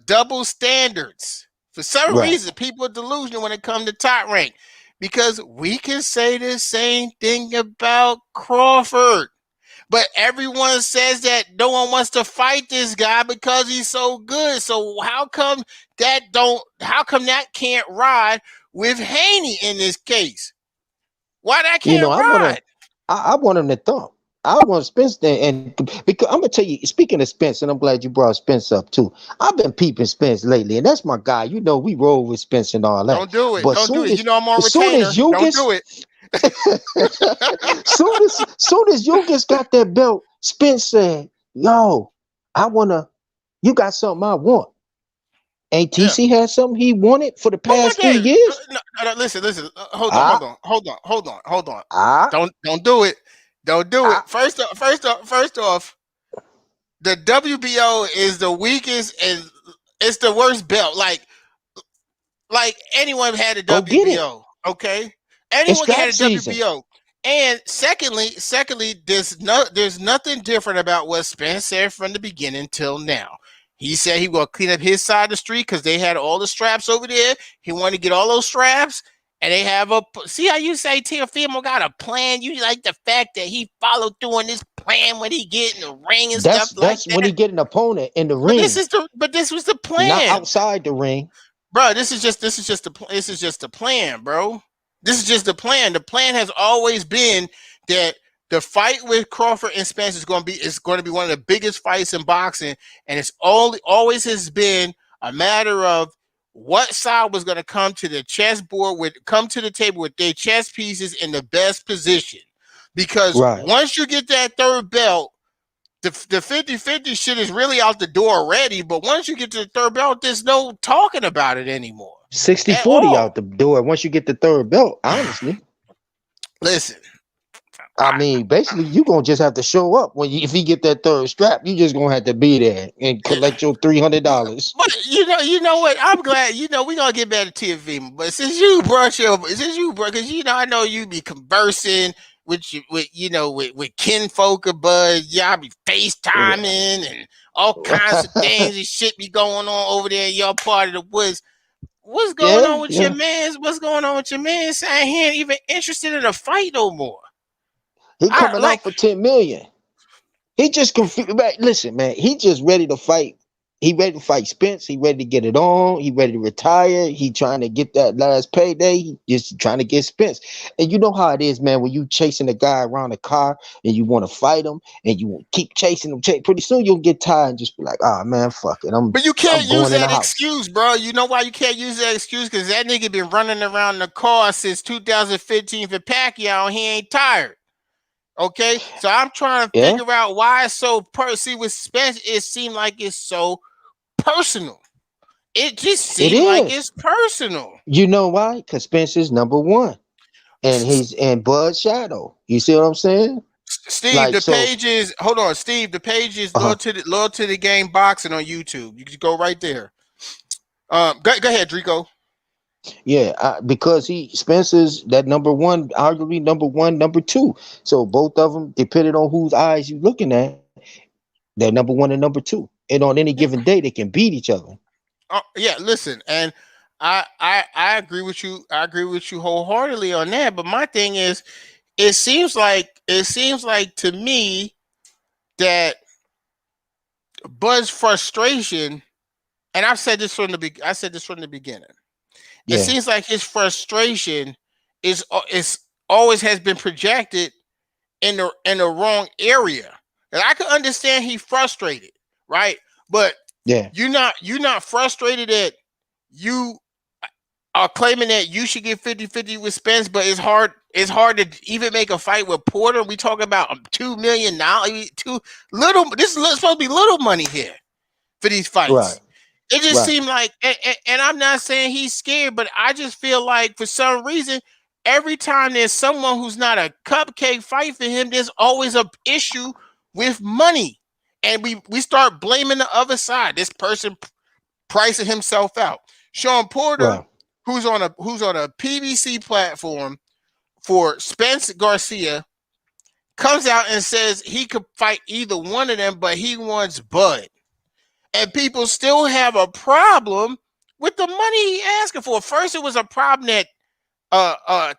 double standards. For some Right. reason, people are delusional when it comes to Top Rank, because we can say the same thing about Crawford. But everyone says that no one wants to fight this guy because he's so good. So how come that can't ride with Haney in this case? Why that can't ride? I want him to thump. I want Spence there, and because I'm gonna tell you, speaking of Spence, and I'm glad you brought Spence up too. I've been peeping Spence lately, and that's my guy. You know, we roll with Spence and all that. Don't do it. But Don't do it. You know I'm on soon retainer. as you Don't do it. soon as Yugas got that belt, Spence said, "Yo, you got something I want." And TC had something he wanted for the past 3 years. No, listen. Hold on. Don't do it. Don't do it. First off, the WBO is the weakest and it's the worst belt. Like anyone had a Go get it. WBO, okay? It's Anyone had a draft season. WBO. And secondly, there's nothing different about what Spence said from the beginning till now. He said he will clean up his side of the street because they had all the straps over there. He wanted to get all those straps, and they have see how you say Teofimo got a plan. You like the fact that he followed through on this plan when he get in the ring and stuff like That's when he that. get an opponent in the But this ring, is the but this was the not plan, outside the ring. bro. This is just the plan, bro. This is just the plan. The plan has always been that the fight with Crawford and Spence is going to be one of the biggest fights in boxing, and it's always has been a matter of what side was going to come to the chessboard come to the table with their chess pieces in the best position. Because Right. once you get that third belt, the 50-50 shit is really out the door already. But once you get to the third belt, there's no talking about it anymore 60-40 at out the door once you get the third belt, honestly. Listen, I mean, basically, you gonna just have to show up when if you get that third strap. You just gonna have to be there and collect your $300. but you know what? I'm glad. We gonna get back to Teofimo. But since you brought, because I know you be conversing with kinfolk or bud. Y'all be FaceTiming and all kinds of things and shit be going on over there in your part of the woods. What's going Yeah, on with your yeah. man? What's going on with your man saying he ain't even interested in a fight no more? He I coming like out for 10 million. He just confused. Listen, man, he just ready to fight. He ready to fight Spence. He ready to get it on. He ready to retire. He trying to get that last payday. He just trying to get Spence. And you know how it is, man, when you chasing a guy around a car and you want to fight him and you keep chasing him. Pretty soon you'll get tired and just be like, ah, man, fuck it. But you I'm can't use going in the that house. excuse, bro. You know why you can't use that excuse? Because that nigga been running around the car since 2015 for Pacquiao, and he ain't tired. Okay, so I'm trying to Yeah, figure out why it's so See, with Spence, it seemed like it's so personal. It just it seemed like is. it's personal. You know why? Because Spence is number one. And he's in Bud Shadow. You see what I'm saying? Steve, Like, the so, page is hold on. Steve, the page is uh-huh. loyal to the game boxing on YouTube. You can go right there. Go ahead, Drico. Yeah, because Spencer's that number one, arguably number one, number two. So both of them, depending on whose eyes you looking at, they're number one and number two. And on any given day, they can beat each other. Yeah, listen, and I agree with you. I agree with you wholeheartedly on that. But my thing is, it seems like to me that Bud's frustration, and I said this from the beginning. It Yeah, seems like his frustration is always has been projected in the wrong area. And I can understand he's frustrated, right? But yeah, you're not frustrated that you are claiming that you should get 50-50 with Spence, but it's hard to even make a fight with Porter. We talk about $2 million, too little. This is supposed to be little money here for these right, fights. It just right, seemed like, and I'm not saying he's scared, but I just feel like for some reason, every time there's someone who's not a cupcake fight for him, there's always a issue with money, and we start blaming the other side. This person pricing himself out. Sean Porter, right. who's on a PBC platform for Spence Garcia, comes out and says he could fight either one of them, but he wants Bud. And people still have a problem with the money he asking for. First, it was a problem that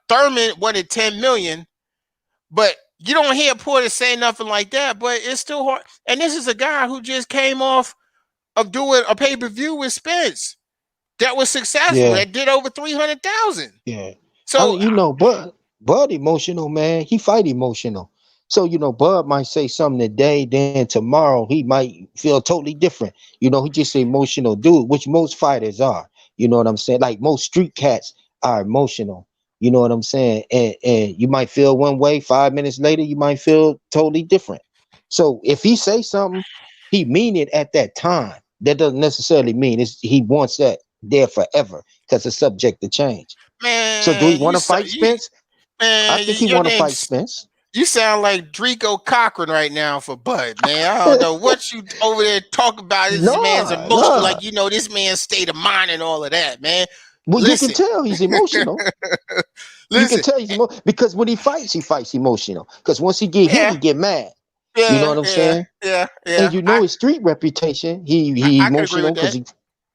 Thurman wanted 10 million, but you don't hear Porter say nothing like that. But it's still hard. And this is a guy who just came off of doing a pay per view with Spence that was successful. Yeah, That did over 300,000. yeah. I So mean, Bud emotional, man. He fight emotional. So, Bud might say something today, then tomorrow he might feel totally different. He just an emotional dude, which most fighters are. You know what I'm saying? Like most street cats are emotional. You know what I'm saying? And you might feel one way, 5 minutes later, you might feel totally different. So if he say something, he mean it at that time. That doesn't necessarily mean he wants that there forever because it's subject to change. So do he man, want to fight Spence? I think he your want to fight name's Spence. you sound like Drico Cochran right now for Bud, man. I don't know what you over there talk about this man's Nah, emotion, nah. like this man's state of mind and all of that, man. Well, you can Listen, tell he's emotional. You can listen, tell he's because when he fights emotional. Because once he get hit, yeah, he get mad. You know yeah, what I'm yeah, saying? yeah, And yeah. his street reputation, he I could agree emotional with because that.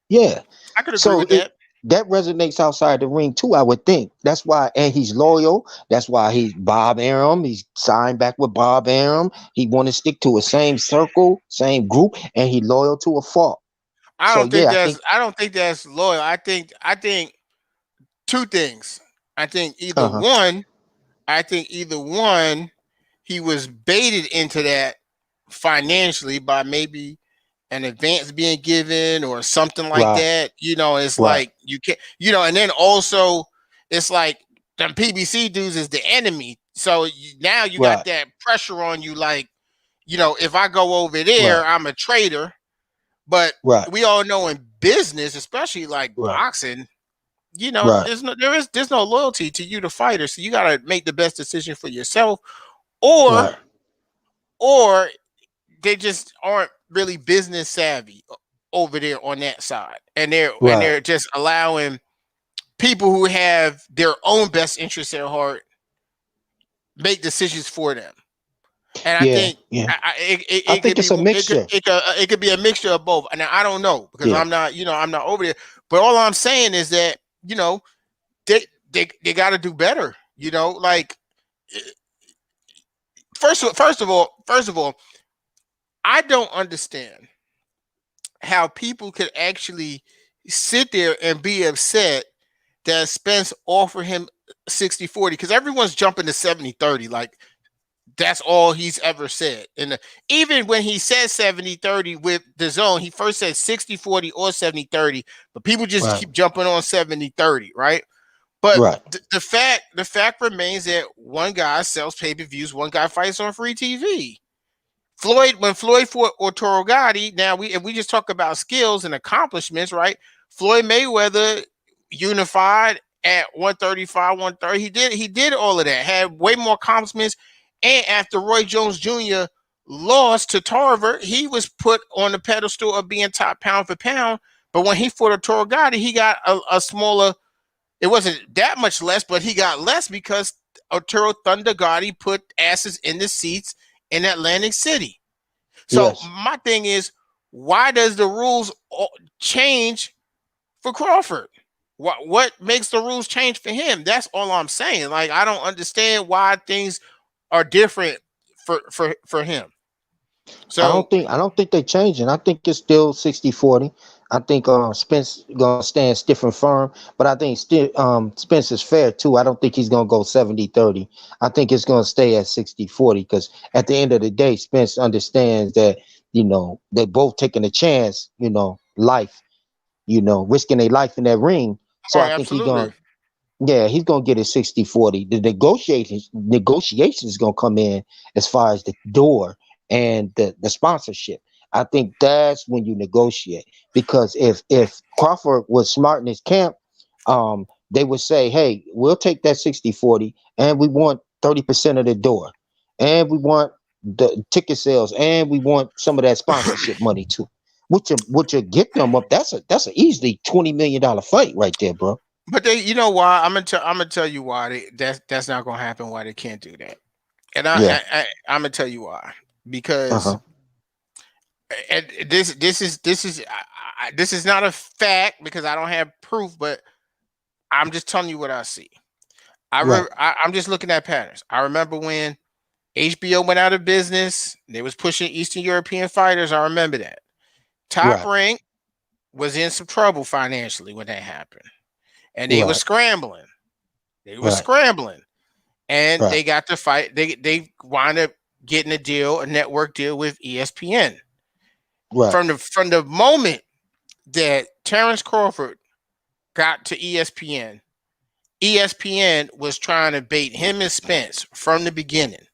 he, yeah. I could agree So with that. that resonates outside the ring too, I would think. That's why, and he's loyal. That's why he's Bob Arum. He's signed back with Bob Arum. He want to stick to a same circle, same group, and he loyal to a fault. So yeah, I think. I don't think that's loyal. I think two things. I think either Uh huh. one, I think either one, he was baited into that financially by maybe an advance being given or something like Right. that. You know, it's Right. like you can't, you know, and then also it's like the PBC dudes is the enemy. So now you got Right. that pressure on you, like, you know, if I go over there, Right. I'm a traitor. But Right. we all know in business, especially like Right. boxing, you know, Right. there's no loyalty to you, the fighter. So you gotta make the best decision for yourself, or Right. or they just aren't really business savvy over there on that side, and Right. they're just allowing people who have their own best interests at heart make decisions for them. And I Yeah. think Yeah. I it could think be it's a mixture. it could be a mixture of both. And I don't know because Yeah. I'm not, you know, I'm not over there. But all I'm saying is that, you know, they they got to do better. You know, like first of all, I don't understand how people could actually sit there and be upset that Spence offered him 60-40 because everyone's jumping to 70-30. Like, that's all he's ever said. And even when he said 70-30 with the zone, he first said 60-40 or 70-30, but people just Right. keep jumping on 70-30, right? But Right. the fact remains that one guy sells pay-per-views, one guy fights on free TV. When Floyd fought Arturo Gotti, now we just talk about skills and accomplishments, right? Floyd Mayweather unified at 135, 130. He did all of that, had way more accomplishments. And after Roy Jones Jr. lost to Tarver, he was put on the pedestal of being top pound for pound. But when he fought Arturo Gotti, he got a smaller, it wasn't that much less, but he got less because Arturo Thunder Gotti put asses in the seats in Atlantic City. So Yes. my thing is, why does the rules change for Crawford? What makes the rules change for him? That's all I'm saying. Like, I don't understand why things are different for him. So I don't think they changing. I think it's still 60-40. I think Spence gonna stand stiff and firm, but I think still Spence is fair too. I don't think he's gonna go 70-30. I think it's gonna stay at 60-40 because at the end of the day, Spence understands that, they're both taking a chance, life, risking their life in that ring. So oh, I think he absolutely. gonna yeah, he's gonna get it 60-40. The negotiations is gonna come in as far as the door and the sponsorship. I think that's when you negotiate. Because if Crawford was smart in his camp, they would say, hey, we'll take that 60-40 and we want 30% of the door. And we want the ticket sales and we want some of that sponsorship money too. Which you get them up. That's a easily $20 million fight right there, bro. But they, you know why? I'm gonna tell you why that's not gonna happen. Why they can't do that? And Yeah. I'm gonna tell you why. Because Uh-huh. and this is not a fact because I don't have proof, but I'm just telling you what I see. Right. I'm just looking at patterns. I remember when HBO went out of business, they was pushing Eastern European fighters. I remember that. Top Right. Rank was in some trouble financially when that happened, and they were Right. scrambling. They were Right. scrambling, and Right. they got to fight. They wind up getting a network deal with ESPN. Right. From the moment that Terrence Crawford got to ESPN, ESPN was trying to bait him and Spence from the beginning.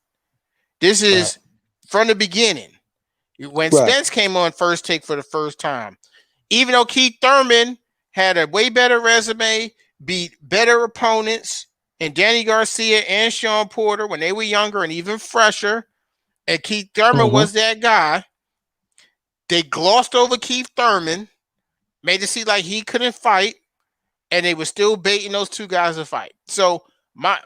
This Right. is from the beginning. When Right. Spence came on First Take for the first time, even though Keith Thurman had a way better resume, beat better opponents, and Danny Garcia and Sean Porter when they were younger and even fresher, and Keith Thurman Mm-hmm. was that guy, they glossed over Keith Thurman, made it seem like he couldn't fight, and they were still baiting those two guys to fight. So my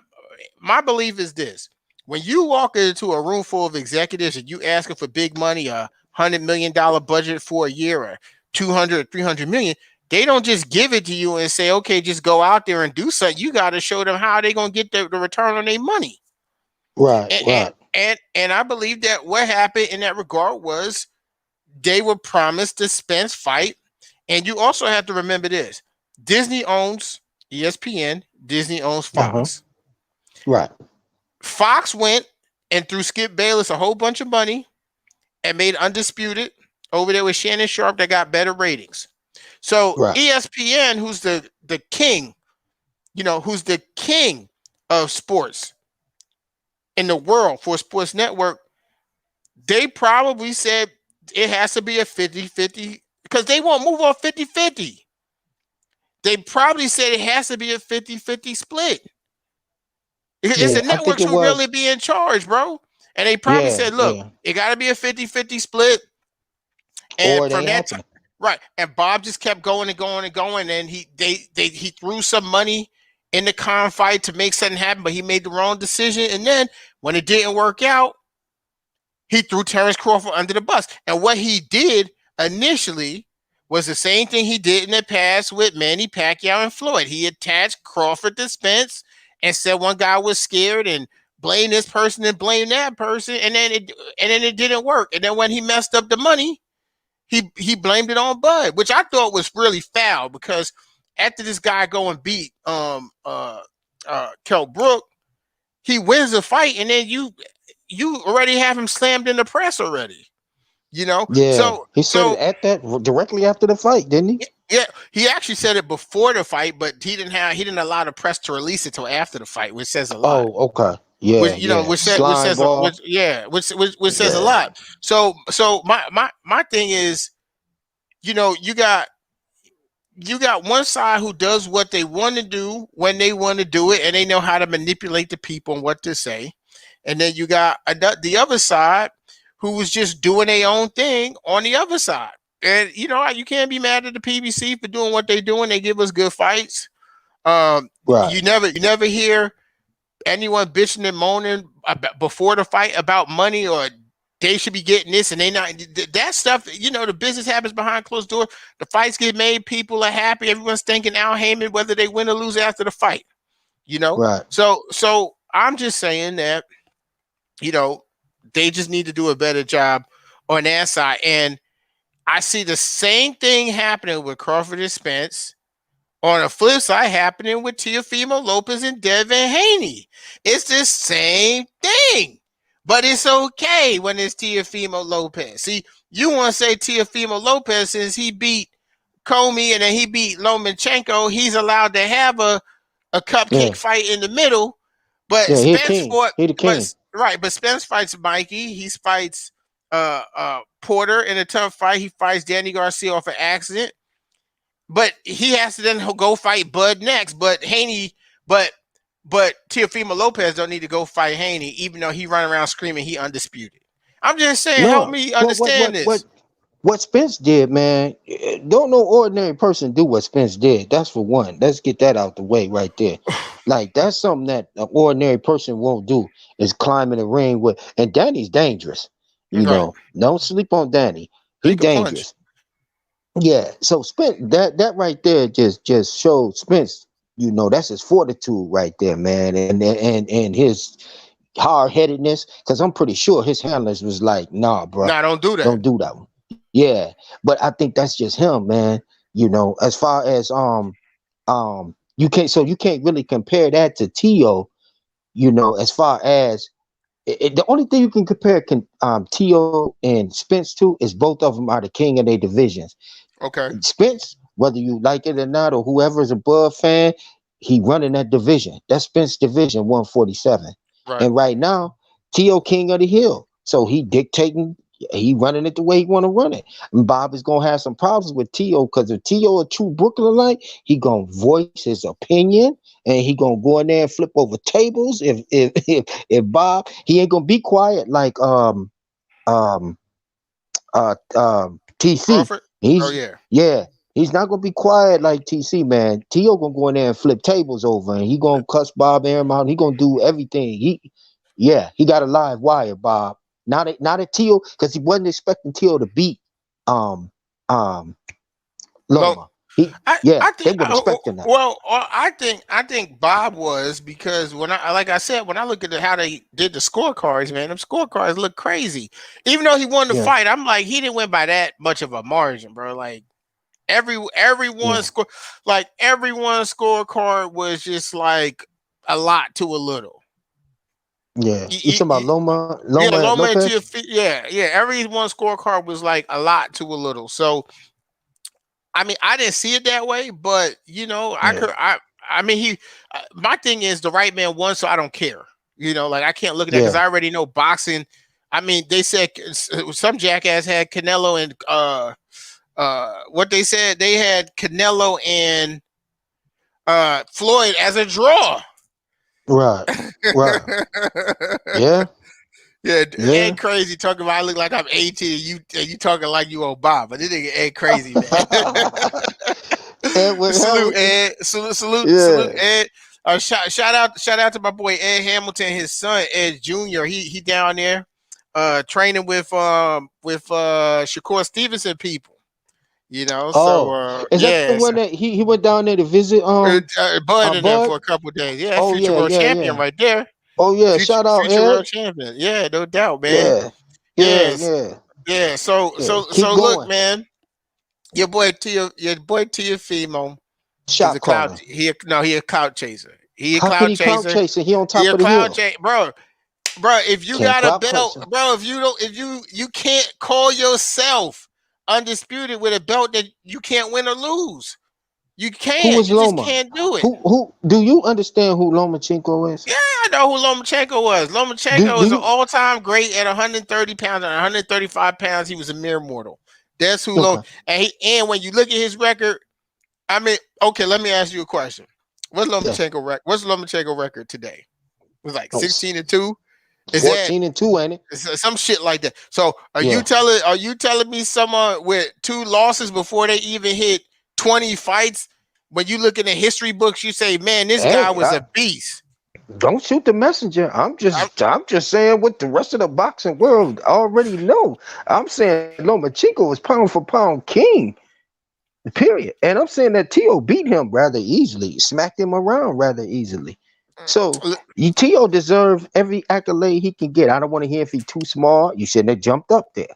belief is this: when you walk into a room full of executives and you asking for big money, $100 million budget for a year, or 200, 300 million, They don't just give it to you and say, okay, just go out there and do something. You got to show them how they're gonna get the return on their money. Right, And, and right. and I believe that what happened in that regard was they were promised the Spence fight. And you also have to remember this: Disney owns ESPN, Disney owns Uh-huh. Fox. Right, Fox went and threw Skip Bayless a whole bunch of money and made Undisputed over there with Shannon Sharp that got better ratings. So right. ESPN, who's the king, who's the king of sports in the world for a sports network, they probably said it has to be a 50-50 because they won't move on 50-50. They probably said it has to be a 50-50 split. It's Yeah, the I think networks it who really was. be in charge, bro. And they probably Yeah, said, look, yeah. it got to be a 50-50 split. And Or it from ain't that time, happening. right. And Bob just kept going and going and going. And he threw some money in the con fight to make something happen, but he made the wrong decision. And then when it didn't work out, he threw Terrence Crawford under the bus. And what he did initially was the same thing he did in the past with Manny Pacquiao and Floyd. He attached Crawford to Spence and said one guy was scared and blame this person and blame that person, and then it didn't work. And then when he messed up the money, he blamed it on Bud, which I thought was really foul because after this guy go and beat Kell Brook, he wins the fight, and then you already have him slammed in the press already. You know, Yeah. so He said it so at that directly after the fight, didn't he? yeah, he actually said it before the fight, but he didn't allow the press to release it till after the fight, which says a lot. Oh, okay. Yeah, Which yeah. which Slime says ball. which says a Yeah. lot. So my thing is, you got one side who does what they want to do when they want to do it, and they know how to manipulate the people and what to say. And then you got the other side who was just doing their own thing on the other side. And you can't be mad at the PBC for doing what they're doing. They give us good fights. Right. You never hear anyone bitching and moaning before the fight about money or they should be getting this and they not. That stuff. The business happens behind closed doors. The fights get made. People are happy. Everyone's thanking Al Heyman whether they win or lose after the fight. You know. Right. So I'm just saying that you know they just need to do a better job on that side. And I see the same thing happening with Crawford and Spence on the flip side happening with Teofimo Lopez and Devin Haney. It's the same thing, but it's okay when it's Teofimo Lopez. See, you want to say Teofimo Lopez since he beat Comey and then he beat Lomachenko, he's allowed to have a cupcake Yeah. fight in the middle. But Yeah, he a Spence king. fought, He the king. but Spence fights Mikey. He fights Porter in a tough fight. He fights Danny Garcia off an accident. But he has to then go fight Bud next. But Haney, but Teofimo Lopez don't need to go fight Haney, even though he run around screaming he undisputed. I'm just saying, help No. me What what understand what this. what what Spence did, man, don't no ordinary person do what Spence did. That's for one. Let's get that out the way right there. Like that's something that an ordinary person won't do is climb in the ring with. And Danny's dangerous. Right. Don't sleep on Danny. He He could punch. dangerous. Yeah. So Spence, that right there just shows Spence. That's his fortitude right there, man, and his hard headedness. Because I'm pretty sure his handlers was like, nah, bro, Nah, don't do that. don't do that one. Yeah, but I think that's just him, man. As far as you can't really compare that to Tio. As far as the only thing you can compare Tio and Spence to is both of them are the king of their divisions. Okay. Spence, whether you like it or not, or whoever is a Bud fan, he running that division. That's Spence division 147. Right. And right now, T.O. King of the Hill. So he running it the way he want to run it. And Bob is gonna have some problems with T.O. because if T.O. a true Brooklynite, he gonna voice his opinion and he gonna go in there and flip over tables. If Bob, he ain't gonna be quiet like um TC. Crawford. Oh He's yeah. yeah, he's not gonna be quiet like TC, man. Tio gonna go in there and flip tables over, and he gonna cuss Bob Arum out. He gonna do everything. He got a live wire, Bob. Not at Tio because he wasn't expecting Tio to beat um um Lo- Loma. He, I yeah, I they think were expecting that. well I think Bob was because when I like I said when I look at how they did the scorecards, man, them scorecards look crazy. Even though he won the Yeah, fight, I'm like he didn't win by that much of a margin, bro. Like everyone yeah, score like everyone scorecard was just like a lot to a little. yeah. You, You you, talking about you, yeah, Loma Loma and Lopez? Teofimo, yeah. Everyone scorecard was like a lot to a little. So I mean, I didn't see it that way, but I Yeah, could. I mean, he. My thing is the right man won, so I don't care. Like I can't look at that because yeah. I already know boxing. I mean, they said some jackass had Canelo and what they said they had Canelo and Floyd as a draw. Right, right. Yeah, Yeah, yeah. Ed crazy talking about I look like I'm 18 and you talking like you Obama. This nigga Ed crazy, man. Edward Salute Hamilton. Ed. Salute Yeah. Ed. Shout out to my boy Ed Hamilton, his son Ed Jr. He down there training with Shakur Stevenson people. So Oh, is that the yes. one that he went down there to visit Bud in there Bud? for a couple of days. Yeah, Oh future yeah, world yeah, champion yeah. right there. Oh yeah, Future shout out future Ed. world champion. Yeah, no doubt, man. Yeah. Yeah, Yes. yeah. Yeah. So Yeah. so Keep so look, going. man. Your boy Teofimo is a Shot cloud. caller. He a cloud chaser. He a How can cloud he clout chaser. chasing? He on He top a of the cloud hill. chaser, bro. If you Can't got a clout belt, chasing. bro. If you don't, if you can't call yourself undisputed with a belt that you can't win or lose. You Who can't. is You just Loma? can't do it. Who do you understand who Lomachenko is? Yeah, I know who Lomachenko was. Lomachenko Do is an you all-time great at 130 pounds and 135 pounds. He was a mere mortal. That's who Lom. okay. And when you look at his record, I mean, okay, let me ask you a question. Yeah. What's Lomachenko record today? It was like Oh, 16-2. Is that 14-2, ain't it? some shit like that? So Yeah. are you telling me someone with 2 losses before they even hit 20 fights? When you look in the history books, you say, man, this guy Hey, was a beast. don't shoot the messenger. I'm, I'm just saying what the rest of the boxing world already know. I'm saying Lomachenko is pound for pound king. Period. And I'm saying that Tio beat him rather easily, smacked him around rather easily. So Tio deserves every accolade he can get. I don't want to hear if he's too small. You shouldn't have jumped up there.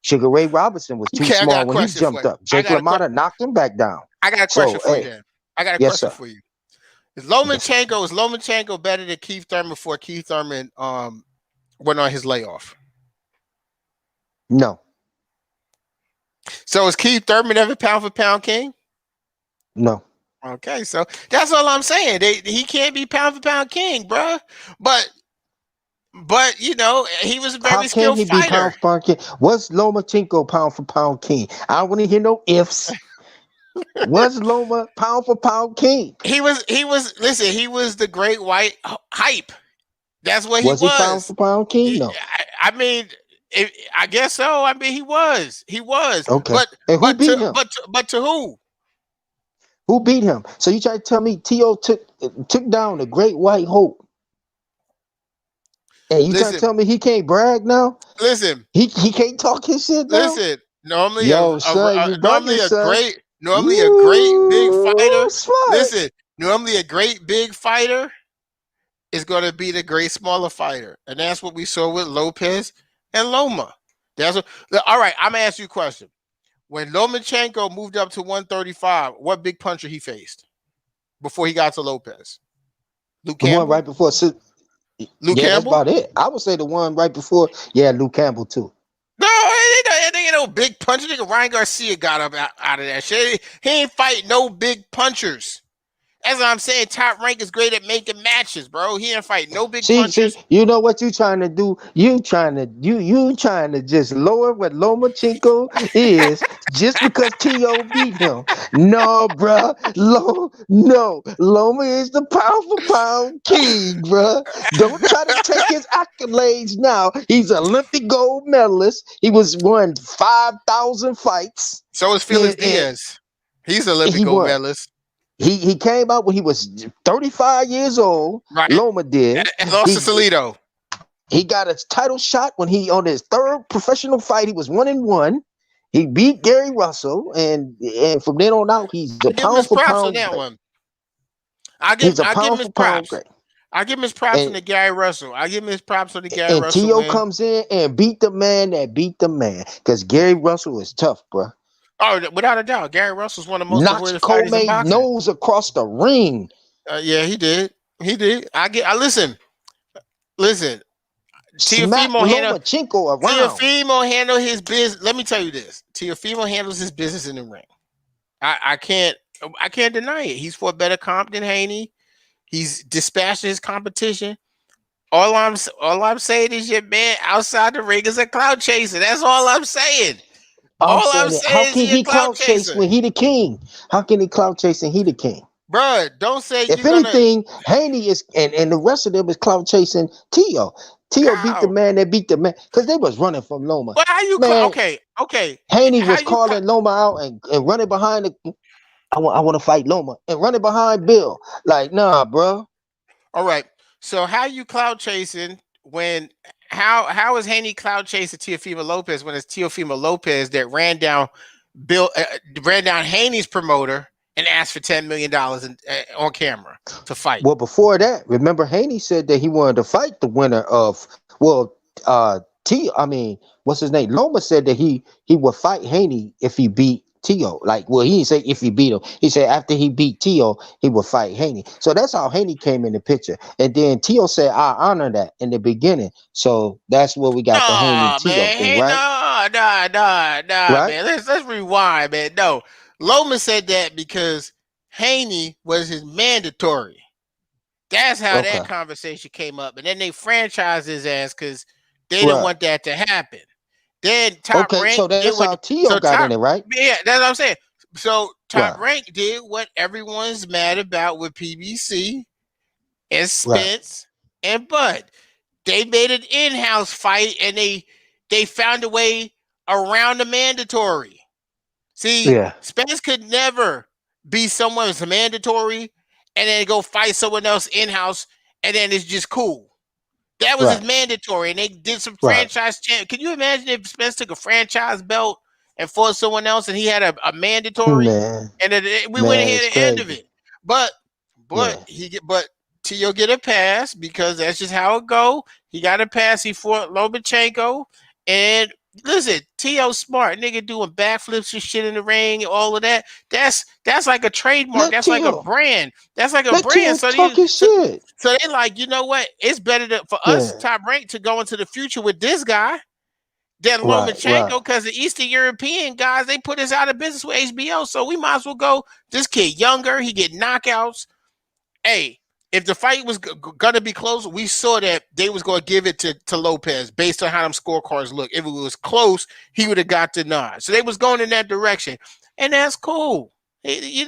Sugar Ray Robinson was too okay, I got small a when he question for jumped you. up. Jake LaMotta knocked him back down. I got a question So, for you hey, then. I got a yes, question sir. for you. Yes, sir. Is Lomachenko better than Keith Thurman before Keith Thurman went on his layoff? No, So is Keith Thurman ever pound for pound king? no. Okay, so that's all I'm saying. He can't be pound for pound king, bro. But he was a How very can skilled he be fighter. pound for pound king? Was Lomachenko pound for pound king? I don't want to hear no ifs. Was Loma pound for pound king? He was the great white hype. That's what he Was he pound was. for pound king? No. I mean, I guess so. I mean, he was, Okay. And who beat him? but to who? Who beat him? So you try to tell me T.O. took down the great white hope. And you trying to Listen, tell me he can't brag now? listen, He can't talk his shit now? listen. Normally Yo, son, you bugging, son. normally a great big You fighter. smart. Listen, normally a great big fighter is going to be the great smaller fighter, and that's what we saw with Lopez and Loma. That's what. All right, I'm gonna ask you a question. When Lomachenko moved up to 135, what big puncher he faced before he got to Lopez? Luke The one Campbell? right before. Luke Yeah, that's Campbell? about it. I would say the one right before. Yeah, Luke Campbell, too. No, it ain't no big puncher. Nigga, Ryan Garcia got up out of that shit. He ain't fight no big punchers. That's what I'm saying. Top Rank is great at making matches, bro. He ain't fight no big See, punchers. you know what you trying to do? You trying to just lower what Lomachenko is just because T.O. beat him. No, bruh. No. Loma is the pound for pound king, bruh. Don't try to take his accolades now. He's an Olympic gold medalist. He was won 5,000 fights. So is Felix And Diaz. He's an Olympic he gold won. medalist. He came out when he was 35 years old. Right. Loma did. And lost to He Salido. he got a title shot when he on his third professional fight. He was 1-1, He beat Gary Russell, and from then on out, he's a I give him pound his for props on pound that great. one. I give He's a I give pound him his for pound props. great. I give him his props on And the Gary Russell. I give him his props on the Gary and Russell T.O. win. comes in and beat the man that beat the man. Because Gary Russell is tough, bro. Oh, without a doubt, Gary Russell's one of the most Knocks avoided fighters in Comey boxing. nose across the ring. Yeah, he did. He did. I listen. Listen. Smack Teofimo handle Lomachenko around. Teofimo handle his business. Let me tell you this. Teofimo handles his business in the ring. I can't deny it. He's fought better comp than Haney. He's dispatched his competition. All I'm saying is your man outside the ring is a clout chaser. That's all I'm saying. I'm All I'm saying it. How saying is can he a he clout clout chase chaser. when he the king? How can he clout chase and he the king? Bruh, don't say If you're gonna anything, Haney is and the rest of them is clout chasing Tio. Tio beat the how? man that beat the man because they was running from Loma. But how you Man, okay. Haney How was you calling Loma out and running behind the. I want to fight Loma and running behind Bill. Like, nah, bro. all right. So how you cloud chasing when how is Haney cloud chasing Teofimo Lopez when it's Teofimo Lopez that ran down Haney's promoter and asked for $10 million on camera to fight? Well, before that, remember Haney said that he wanted to fight the winner of I mean, what's his name? Loma said that he would fight Haney if he beat Tio. Like, well, he didn't say if he beat him. He said after he beat Tio, he would fight Haney. So that's how Haney came in the picture. And then Tio said, I honor that in the beginning. So that's where we got the Haney No, Tio man. thing, Hey, right? nah, Right? man. Let's rewind, man. No, Loma said that because Haney was his mandatory. That's how that Okay. conversation came up, and then they franchised his ass because they didn't Right. want that to happen. Then Top Okay. Rank So that's did how what. Tio So got in Top, it, right? yeah, that's what I'm saying. So Top Right. Rank did what everyone's mad about with PBC and Right. Spence and Bud. They made an in-house fight, and they found a way around the mandatory. See, Yeah. Spence could never be someone's mandatory and then go fight someone else in-house, and then it's just cool. That was his Right. mandatory, and they did some Right. franchise champ. Can you imagine if Spence took a franchise belt and fought someone else, and he had a mandatory, Man. and we wouldn't Man, hear it's the end of crazy. it? But Yeah. Tio get a pass because that's just how it go. He got a pass. He fought Lomachenko, and listen, Tio smart nigga doing backflips and shit in the ring, and all of that. That's like a trademark. Let That's like a Tio. brand. That's like a Let brand. Tio So talk these his so shit. so they like, you know what? It's better for us, Yeah. Top Rank, to go into the future with this guy than Right. Lomachenko, Right. because the Eastern European guys, they put us out of business with HBO. So we might as well go. This kid younger, he get knockouts. Hey, if the fight was gonna be close, we saw that they was gonna give it to Lopez based on how them scorecards look. If it was close, he would have got the nod. So they was going in that direction, and that's cool. And he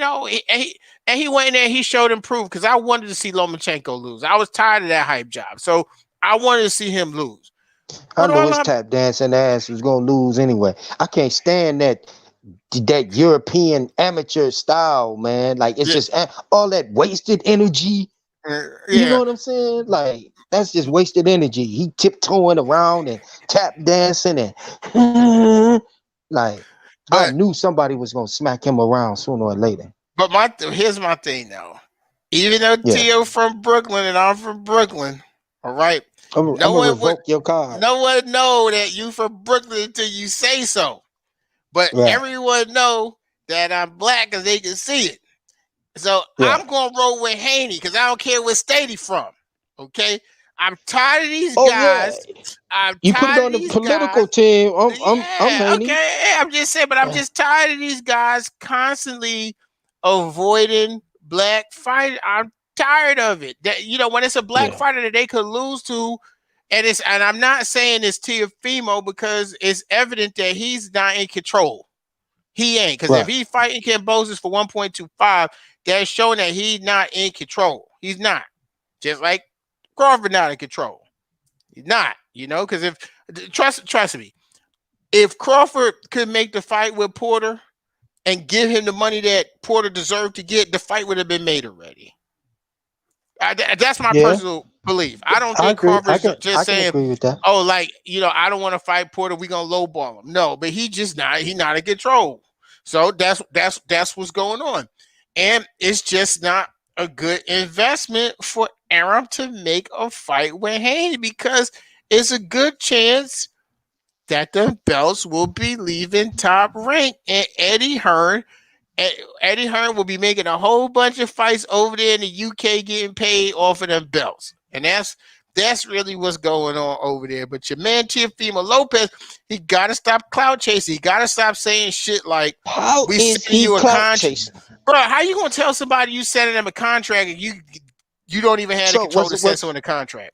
went in there. He showed him proof because I wanted to see Lomachenko lose. I was tired of that hype job, so I wanted to see him lose. I But know all his I'm tap dancing ass was gonna lose anyway. I can't stand that European amateur style, man. Like it's yeah, just all that wasted energy. You know yeah. what I'm saying? Like that's just wasted energy. He tiptoeing around and tap dancing and like I But knew somebody was gonna smack him around sooner or later. here's my thing though. Even though Yeah. Tio from Brooklyn and I'm from Brooklyn, all right. I'm No gonna one would revoke your card. no one know that you from Brooklyn until you say so. But Right. everyone know that I'm black because they can see it. So Right. I'm gonna roll with Haney because I don't care what state he's from. Okay. I'm tired of these Oh yeah. guys. I'm You put it tired of on the these guys. political team. I'm Yeah, Haney. okay. Yeah, I'm just saying, but I'm just tired of these guys constantly avoiding black fight. I'm tired of it. That when it's a black Yeah. fighter that they could lose to, and I'm not saying it's Teofimo because it's evident that he's not in control. He ain't, because if Right. he's fighting Cambosis for 1.25, that's showing that he's not in control. He's not. Just like Crawford not in control. He's not, because if trust me, if Crawford could make the fight with Porter and give him the money that Porter deserved to get, the fight would have been made already. That's my Yeah, personal belief. I don't I think agree. Carver's I just can saying, agree with that. "Oh, like I don't want to fight Porter. We gonna lowball him." No, but he just not. He not in control. So that's what's going on, and it's just not a good investment for Aram to make a fight with Haney because it's a good chance that the belts will be leaving Top Rank and Eddie Hearn will be making a whole bunch of fights over there in the UK getting paid off of them belts. And that's really what's going on over there. But your man Teofimo Lopez, he gotta stop clout chasing. He gotta stop saying shit like How we is sending he you a clout contract. chasing? Bro, how you gonna tell somebody you sending them a contract and you don't even have the So control to set someone a contract?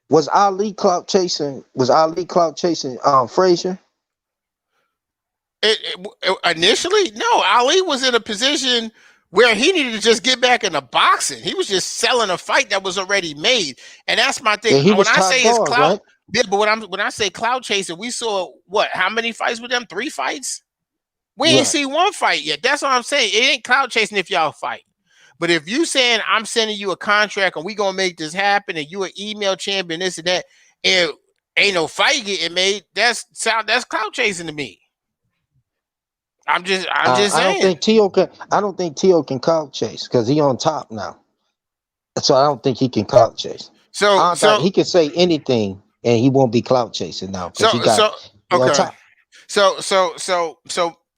was Ali clout chasing? Was Ali clout chasing Frazier? Initially, no. Ali was in a position where he needed to just get back into boxing. He was just selling a fight that was already made, and that's my thing. And he When was I top say it's dog, clout, right? yeah, but when I say clout chasing, we saw what? How many fights with them? 3 fights. We ain't Right. seen one fight yet. That's what I'm saying. It ain't clout chasing if y'all fight. But if you saying I'm sending you a contract and we gonna make this happen, and you an email champion, this and that, and ain't no fight getting made, that's clout chasing to me. I'm just I don't saying. think Tio can. I don't think Tio can clout chase because he on top now. So I don't think he can clout chase. So I thought so he could say anything and he won't be clout chasing now because so so he on okay. top. So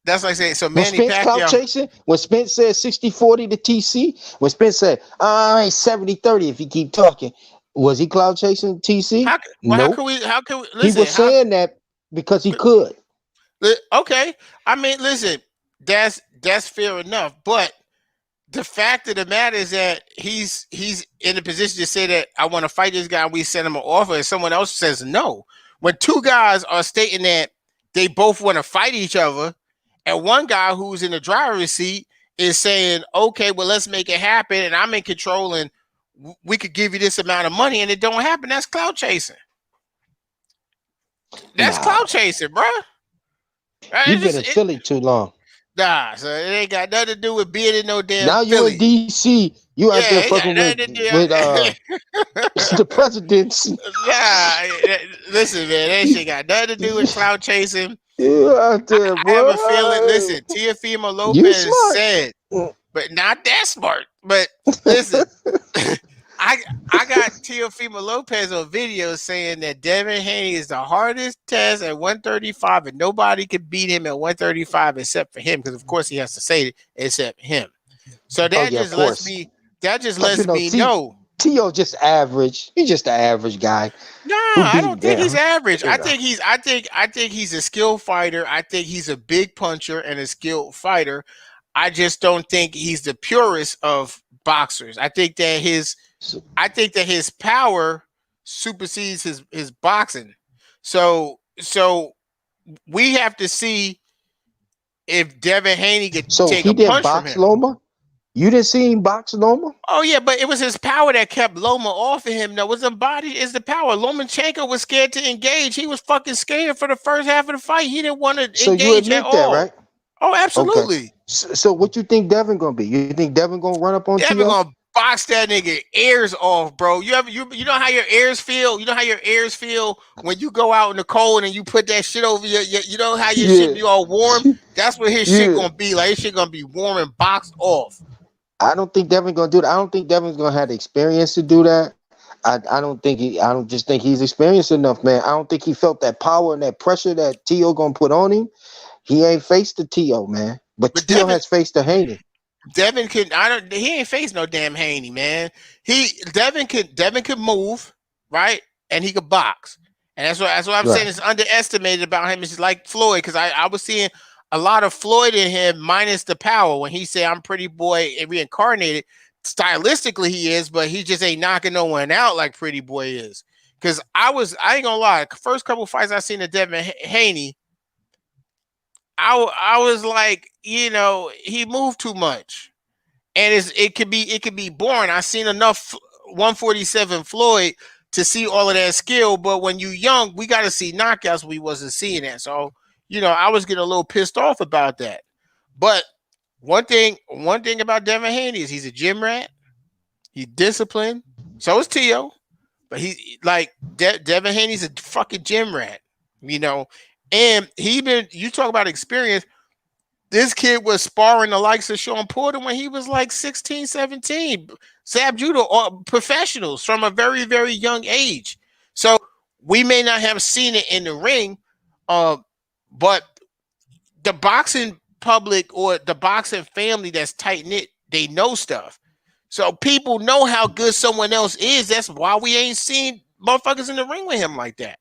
that's like saying so When Manny Spence clout Pacquiao. chasing, when Spence said 60-40 to TC, when Spence said, I ain't 70-30 if you keep talking, was he clout chasing TC? Nope. How can we He listen? was saying that because he could. Okay, I mean, listen, that's fair enough, but the fact of the matter is that he's in a position to say that I want to fight this guy and we send him an offer and someone else says no. When two guys are stating that they both want to fight each other and one guy who's in the driver's seat is saying, okay, well, let's make it happen and I'm in control and we could give you this amount of money and it don't happen, that's clout chasing. That's Nah. clout chasing, bro. You've been in Philly too long. Nah, so it ain't got nothing to do with being in no damn Now you in Philly. DC. You out there Yeah, it fucking got nothing to with do. the presidents. Nah, listen, man, that shit got nothing to do with clout chasing. You out there, I have a feeling. boy. Listen, Teofimo You Lopez smart. said, but not that smart. But listen, I I got Teofimo Lopez on video saying that Devin Haney is the hardest test at 135, and nobody could beat him at 135 except for him, because of course he has to say it except him. So Oh yeah, of course. that just But you lets know, me know. Tio just average. He's just an average guy No, who I beat don't think he's them. average. You know. I think he's a skilled fighter. I think he's a big puncher and a skilled fighter. I just don't think he's the purest of boxers. So, I think that his power supersedes his boxing. So we have to see if Devin Haney could so take a he didn't punch from box him. Loma? You didn't see him box Loma? Oh yeah, but it was his power that kept Loma off of him. No, was the body is the power. Lomachenko was scared to engage. He was fucking scared for the first half of the fight. He didn't want to So you engage at admit that, all. right? Oh, Okay. absolutely. So what you think Devin gonna be? You think Devin gonna run up on Devin Tio? gonna box that nigga ears off, bro. You know how your ears feel? You know how your ears feel when you go out in the cold and you put that shit over your you know how your shit Yeah. be all warm? That's what his shit Yeah. gonna be like. His shit gonna be warm and boxed off. I don't think Devin gonna do that. I don't think Devin's gonna have the experience to do that. I don't just think he's experienced enough, man. I don't think he felt that power and that pressure that Tio gonna put on him. He ain't faced the Tio, man. But But Tio has faced the Haney. Devin can I don't he ain't face no damn Haney, man. Devin could move, right? And he could box. And that's what I'm saying Right. is underestimated about him. It's just like Floyd, because I was seeing a lot of Floyd in him minus the power when he said I'm pretty boy and reincarnated. Stylistically he is, but he just ain't knocking no one out like Pretty Boy is. Cause I ain't gonna lie, first couple fights I seen of Devin Haney, I was like, he moved too much, and it could be boring. I seen enough 147 Floyd to see all of that skill, but when you young, we got to see knockouts. We wasn't seeing that, so I was getting a little pissed off about that. But one thing about Devin Haney is he's a gym rat. He's disciplined. So is Tio. But he like Devin Haney's a fucking gym rat, you know. And he been you talk about experience. This kid was sparring the likes of Sean Porter when he was like 16, 17. Sab Judo, professionals from a very, very young age. So we may not have seen it in the ring, but the boxing public or the boxing family that's tight knit, they know stuff. So people know how good someone else is. That's why we ain't seen motherfuckers in the ring with him like that.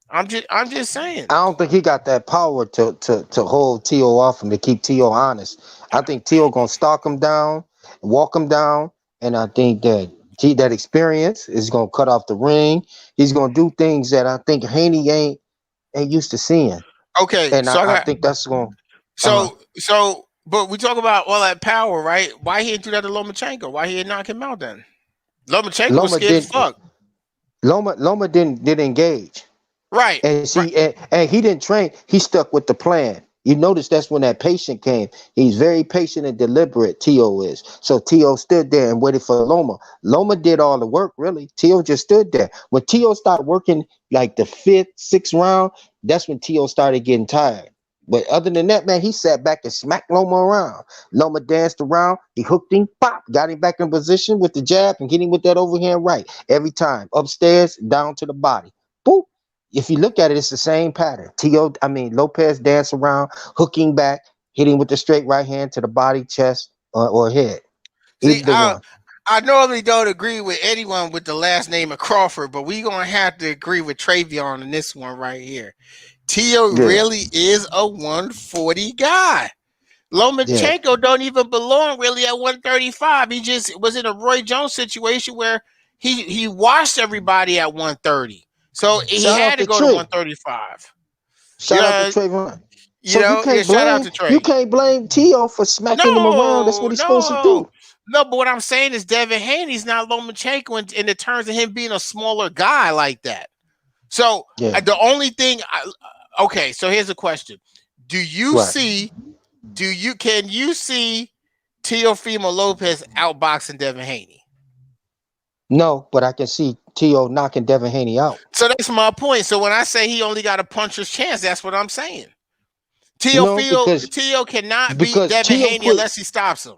I'm just saying. I don't think he got that power to hold T.O. off him, to keep T.O. honest. I think T.O. gonna stalk him down, walk him down, and I think that that experience is gonna cut off the ring. He's gonna do things that I think Haney ain't used to seeing, Okay, and so I I got think that's gonna. Uh huh. but we talk about all that power, right? Why he didn't do that to Lomachenko? Why he didn't knock him out then? Lomachenko was Loma scared as didn't. fuck. Loma didn't engage. Right, And right. see, and he didn't train. He stuck with the plan. You notice that's when that patient came. He's very patient and deliberate. T.O. is. So T.O. stood there and waited for Loma. Loma did all the work, really. T.O. just stood there. When T.O. started working like the fifth, sixth round, that's when T.O. started getting tired. But other than that, man, he sat back and smacked Loma around. Loma danced around. He hooked him, pop, got him back in position with the jab and hit him with that overhand right every time. Upstairs, down to the body. Boop. If you look at it, it's the same pattern. Lopez dance around, hooking back, hitting with the straight right hand to the body, chest, or head. See, Either the one. I normally don't agree with anyone with the last name of Crawford, but we gonna have to agree with Travion in this one right here. Tio Yeah, really is a 140 guy. yeah. Lomachenko don't even belong really at 135. He just was in a Roy Jones situation where he washed everybody at 130. So he Shout had out to to go to Trey. 135. Shout out to Yeah, Trayvon. So you yeah, can't shout out blame to Trey. T.O. for smacking him around. That's what No, he's supposed to no, do. no. But what I'm saying is Devin Haney's not Lomachenko in the terms of him being a smaller guy like that. So Yeah. the only thing, okay. So here's a question: Do you Right. see? Can you see Teofimo Lopez outboxing Devin Haney? No, but I can see T.O. knocking Devin Haney out. So that's my point. So when I say he only got a puncher's chance, that's what I'm saying. No, Teo cannot beat because Devin Haney unless he stops him.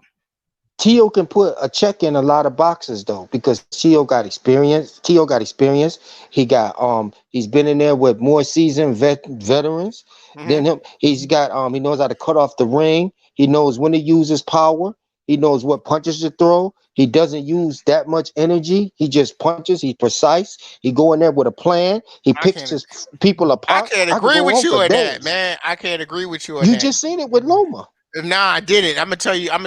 T.O. can put a check in a lot of boxes though, because T.O. got experience. T.O. got experience. He's been in there with more seasoned veterans Hmm. than him. He's got he knows how to cut off the ring. He knows when to use his power. He knows what punches to throw. He doesn't use that much energy. He just punches. He's precise. He go in there with a plan. He I picks can't. his people I apart. can't I could agree go with on you for on that, days. man. I can't agree with you on You that. just seen it with Loma. Nah, I didn't. I'm gonna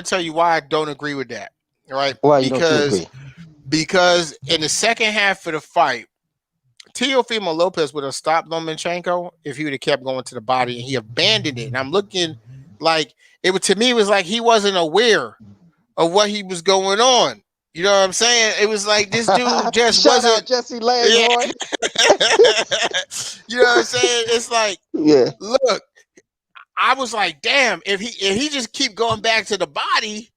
tell you why I don't agree with that. All right, Why you don't you agree? because in the second half of the fight, Teofimo Lopez would have stopped Lomachenko if he would have kept going to the body, and he abandoned it. And I'm looking like it was to me. It was like he wasn't aware of what he was going on. You know what I'm saying? It was like this dude just Shout out wasn't. Jesse Yeah. Leroy. You know what I'm saying? It's like, Yeah. look, I was like, damn, if he just keep going back to the body,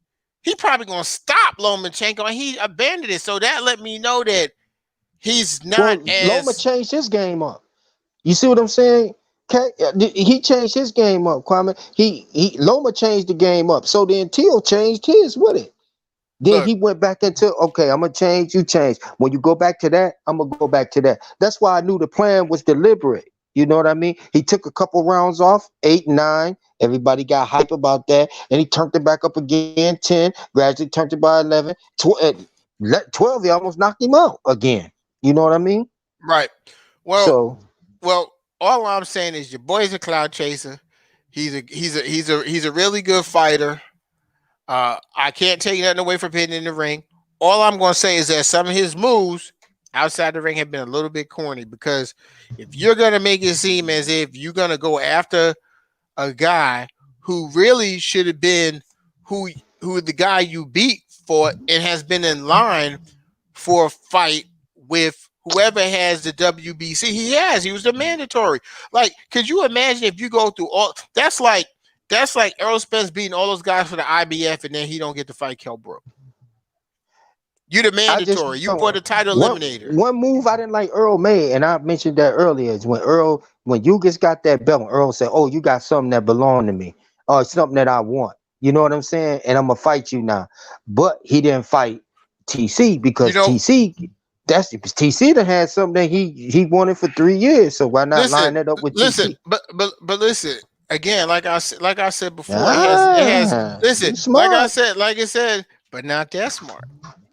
he probably gonna stop Lomachenko, and he abandoned it. So that let me know that he's not Well, Loma as changed his game up. You see what I'm saying? He changed his game up, Kwame. He Loma changed the game up. So then Teal changed his with it. Then look. he went back into, okay, I'm gonna change, you change. When you go back to that, I'm gonna go back to that. That's why I knew the plan was deliberate. You know what I mean? He took a couple rounds off, 8, 9. Everybody got hype about that, and he turned it back up again, 10. Gradually turned it by 11, 12. He almost knocked him out again. You know what I mean? Right. Well, So well, all I'm saying is your boy's a cloud chaser. He's a really good fighter. I can't take nothing away from hitting in the ring. All I'm going to say is that some of his moves outside the ring have been a little bit corny because if you're going to make it seem as if you're going to go after a guy who really should have been who the guy you beat for and has been in line for a fight with whoever has the WBC. He was the mandatory. Like, could you imagine if you go through all that's like Errol Spence beating all those guys for the IBF and then he don't get to fight Kell Brook. You the I just mandatory. You for don't. the title One eliminator. one move I didn't like Earl made, and I mentioned that earlier, is when you just got that belt, Earl said, "Oh, you got something that belong to me, or something that I want." You know what I'm saying? And I'm gonna fight you now. But he didn't fight TC You because know, TC that had something that he wanted for 3 years. So why not line listen, that up with listen, TC? but listen again. Like I said before, it has. Ah, Listen, you smart, like I said, but not that smart.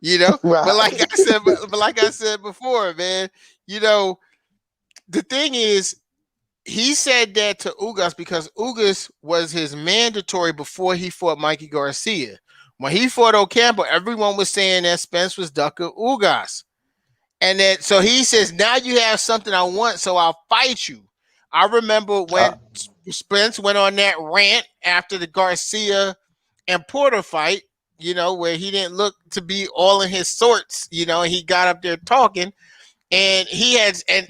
You know, but like right? I said, but like I said before, man. You know, the thing is, he said that to Ugas because Ugas was his mandatory before he fought Mikey Garcia. When he fought Ocampo, everyone was saying that Spence was ducking Ugas. And then so he says, now you have something I want, so I'll fight you. I remember Uh, when Spence went on that rant after the Garcia and Porter fight, where he didn't look to be all in his sorts, and he got up there talking, and he had and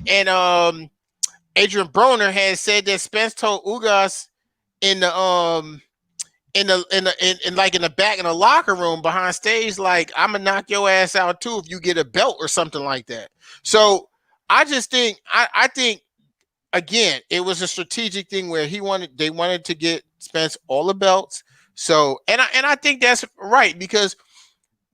Adrian Broner had said that Spence told Ugas in the like in the back in the locker room behind stage, like, I'm gonna knock your ass out too if you get a belt or something like that. So I just think I think again it was a strategic thing where they wanted to get Spence all the belts. So and I think that's right, because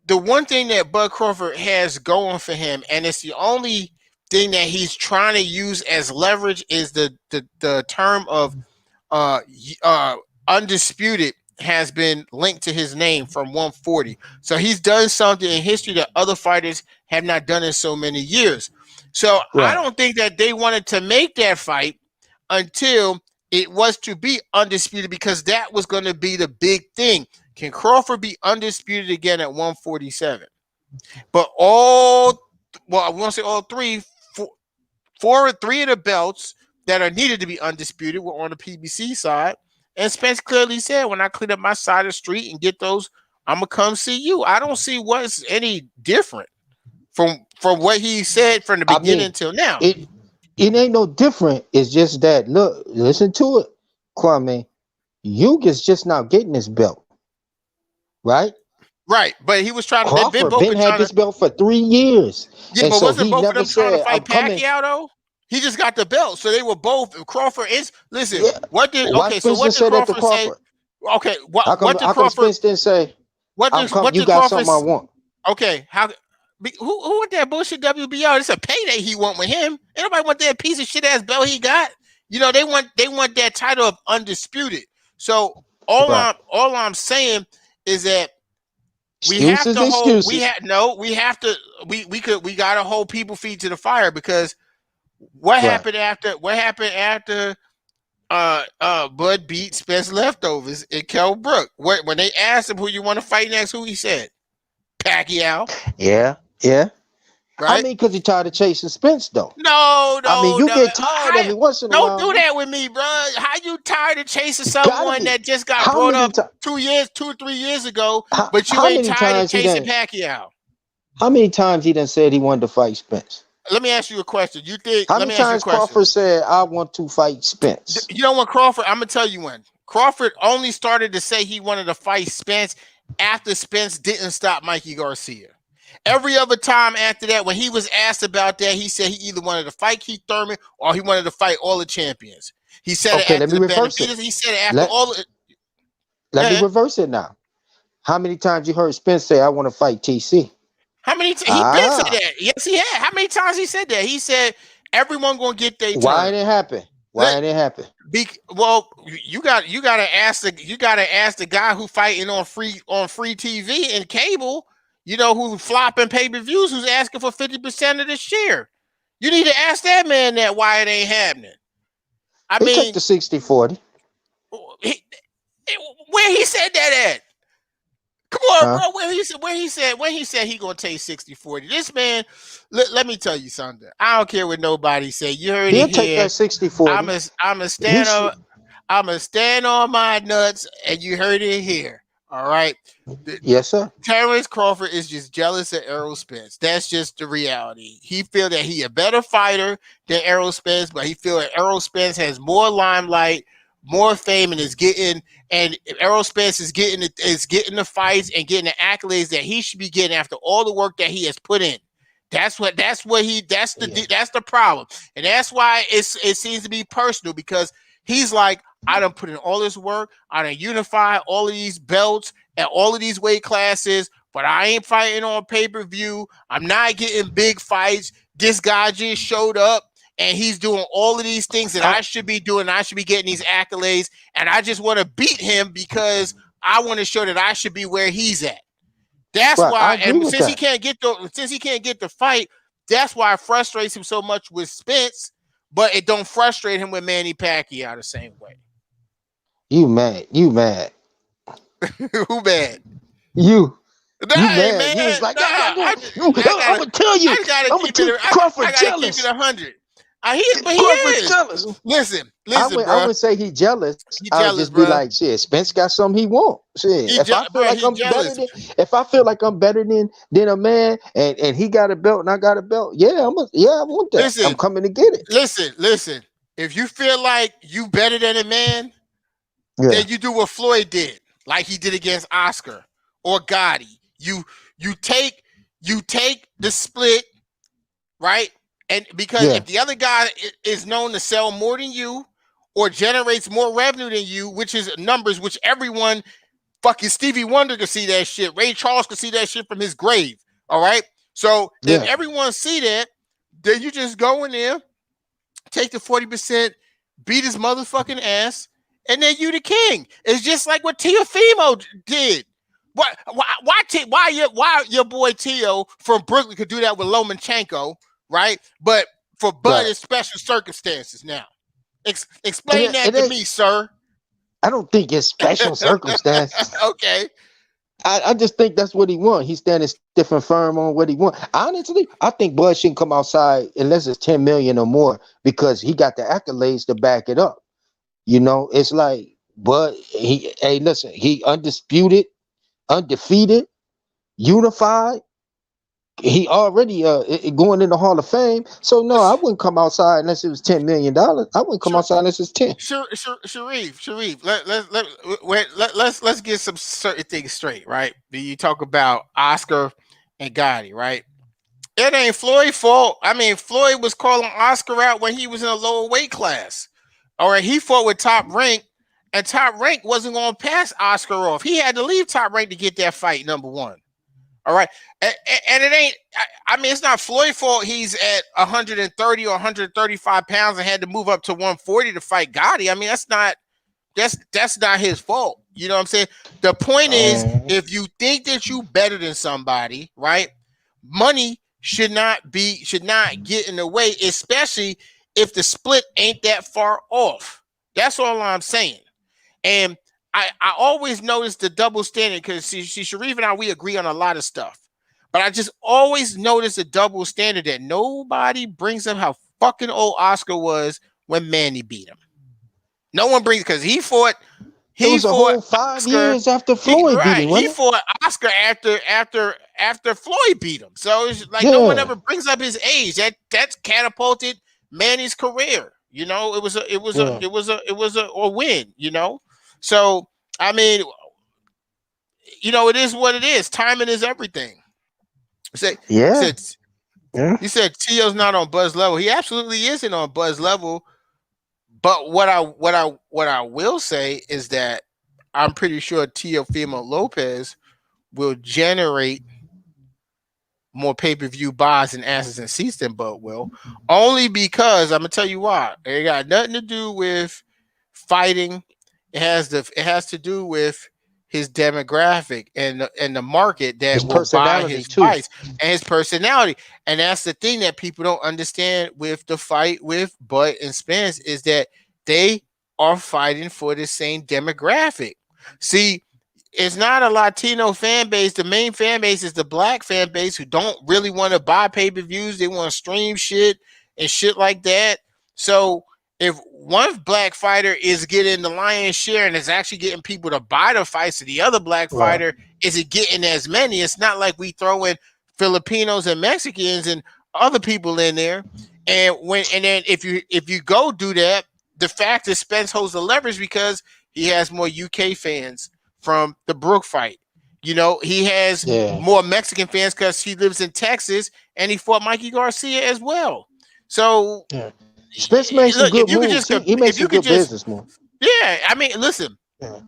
the one thing that Bud Crawford has going for him, and it's the only thing that he's trying to use as leverage, is the term of uh undisputed has been linked to his name from 140. So he's done something in history that other fighters have not done in so many years. So I right. don't think that they wanted to make that fight until it was to be undisputed, because that was going to be the big thing. Can Crawford be undisputed again at 147? But I want to say all three of the belts that are needed to be undisputed were on the PBC side. And Spence clearly said, when I clean up my side of the street and get those, I'm gonna come see you. I don't see what's any different from what he said from the I beginning mean, till now. it it ain't no different. It's just that, look, listen to it, Kwame. Yuga's just now getting this belt, right? Right. But he was trying to, they've Crawford both been been had trying to, this belt for 3 years, yeah, and but so wasn't he both of never them trying to said, "I'm fight coming." Pacquiao though? He just got the belt. So they were both, Crawford is, listen, Yeah. Why so Spence what didn't did say that to Crawford say? Crawford? Okay, How come? what did How come Crawford, Spence didn't say, "I'm come"? what You did got Crawford, something I want. okay, who want that bullshit WBO? It's a payday he want with him. Ain't nobody want that piece of shit ass belt he got. They want that title of undisputed. So Right. all I'm saying is that we have Excuses, to hold we excuses. have no we have to we gotta hold people feet to the fire, because Right. what happened after Bud beat Spence Leftovers in Kell Brook? When they asked him who you want to fight next, who he said? Pacquiao, Yeah. Yeah. I right? mean, because you're tired of chasing Spence, though. No, I mean, no, you no. get tired How, every once in a don't while, do man. that with me, bro. How you tired of chasing Gotta someone be. that just got How brought many up times? 2 or 3 years ago, How, but you how ain't many tired of times he chasing done? Pacquiao? How many times he done said he wanted to fight Spence? Let me ask you a question. How Let many me ask you a times question. Crawford said, "I want to fight Spence"? You know when Crawford, I'm gonna tell you when. Crawford only started to say he wanted to fight Spence after Spence didn't stop Mikey Garcia. Every other time after that, when he was asked about that, he said he either wanted to fight Keith Thurman or he wanted to fight all the champions. He said it Okay, let after me the reverse it. Benavidez. He said it after Let all the. Go Let me ahead. reverse it now. How many times you heard Spence say, "I want to fight TC"? How many? He been said Ah, that. Yes, he had. How many times he said that? He said everyone gonna get their why turn. didn't it happen? Why Let didn't it happen? well, you gotta ask the guy who fighting on free TV and cable. Who flopping pay per views? Who's asking for 50% of the share? You need to ask that man that why it ain't happening. I He take mean, the 60-40. he, where he said that at? Come on, Huh? bro. When he said he gonna take 60-40. This man, let me tell you something. I don't care what nobody say. You heard it He'll take here. that 60-40. I'm a He stand should. up. I'm gonna stand on my nuts, and you heard it here. All right. The, Yes, sir. Terrence Crawford is just jealous of Errol Spence. That's just the reality. He feel that he a better fighter than Errol Spence, but he feel that Errol Spence has more limelight, more fame and Errol Spence is getting the fights and getting the accolades that he should be getting after all the work that he has put in. That's the problem. And that's why it seems to be personal, because he's like, I done put in all this work, I done unify all of these belts and all of these weight classes, but I ain't fighting on pay-per-view. I'm not getting big fights. This guy just showed up and he's doing all of these things that I should be doing. I should be getting these accolades, and I just want to beat him because I want to show that I should be where he's at. That's why, and since he can't get the fight, that's why it frustrates him so much with Spence, but it don't frustrate him with Manny Pacquiao the same way. You mad? Who mad? You mad? Man. You was like, I'm gonna tell you. I'm gonna tell you. Crawford jealous. Keep it 100. He is jealous. Listen, I wouldn't say he jealous. I would just be like, shit, Spence got something he want. Shit. If I feel like I'm better than a man, and he got a belt and I got a belt, I want that. Listen, I'm coming to get it. Listen. If you feel like you better than a man, then you do what Floyd did, like he did against Oscar or Gotti. You take the split, right? And because if the other guy is known to sell more than you or generates more revenue than you, which is numbers which everyone, fucking Stevie Wonder could see that shit. Ray Charles could see that shit from his grave. All right. So if everyone see that, then you just go in there, take the 40%, beat his motherfucking ass, and then you the king. It's just like what Teofimo did. Why your boy Teo from Brooklyn could do that with Lomachenko, right? But for Bud, it's special circumstances now. Explain that to me, sir. I don't think it's special circumstances. Okay. I just think that's what he wants. He's standing stiff and firm on what he wants. Honestly, I think Bud shouldn't come outside unless it's 10 million or more, because he got the accolades to back it up. You know, it's like, Bud, he undisputed, undefeated, unified. He already going in the Hall of Fame. So no, I wouldn't come outside unless it was $10 million. I wouldn't come outside unless it's 10. Sharif, let's get some certain things straight, right? You talk about Oscar and Gotti, right? It ain't Floyd's fault. I mean, Floyd was calling Oscar out when he was in a lower weight class. All right, he fought with Top Rank, and Top Rank wasn't going to pass Oscar off. He had to leave Top Rank to get that fight, number one. All right. And it ain't, I mean, it's not Floyd's fault he's at 130 or 135 pounds and had to move up to 140 to fight Gotti. I mean, that's not his fault. You know what I'm saying? The point is, if you think that you better than somebody, right? Money should not get in the way, especially if the split ain't that far off. That's all I'm saying. And I always notice the double standard, because see, Sharif and I, we agree on a lot of stuff. But I just always notice the double standard that nobody brings up how fucking old Oscar was when Manny beat him. No one brings, because he fought. It was a whole 5 years after Floyd beat him. He fought Oscar after Floyd beat him. So it's like no one ever brings up his age. That's catapulted Manny's career. You know, it was a win. You know. So, I mean, you know, it is what it is. Timing is everything. You said Teo's not on Buzz level. He absolutely isn't on Buzz level. But what I will say is that I'm pretty sure Teofimo Lopez will generate more pay-per-view buys and asses and seats than Bud will. Only because I'm gonna tell you why. It got nothing to do with fighting. It has to do with his demographic and the market that will buy his fights and his personality. And that's the thing that people don't understand with the fight with Bud and Spence, is that they are fighting for the same demographic. See, it's not a Latino fan base. The main fan base is the black fan base who don't really want to buy pay-per-views. They want to stream shit and shit like that. So if one black fighter is getting the lion's share and is actually getting people to buy the fights, of the other black fighter isn't getting as many. It's not like we throw in Filipinos and Mexicans and other people in there. And then if you go do that, the fact that Spence holds the leverage because he has more UK fans from the Brook fight. You know, he has Yeah. more Mexican fans because he lives in Texas and he fought Mikey Garcia as well. So Yeah. Spence makes some look, good moves. He if makes you some could good just, business moves. yeah, I mean, listen, Yeah.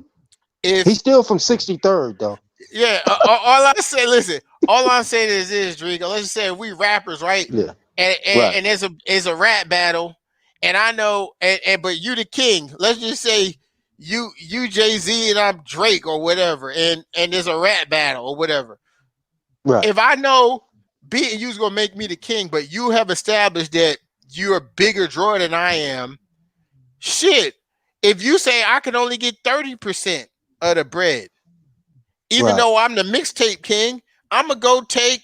if He's still from 63rd though. yeah, all I say, listen, all I'm saying is this, Drigo. Let's just say we rappers, right? Yeah. And Right. there's a rap battle, and I know, and but you the king. Let's just say you Jay-Z and I'm Drake or whatever, and there's a rap battle or whatever. Right. If I know beating you's gonna make me the king, but you have established that you're a bigger draw than I am, shit. If you say I can only get 30% of the bread, even Right. though I'm the mixtape king, I'm gonna go take.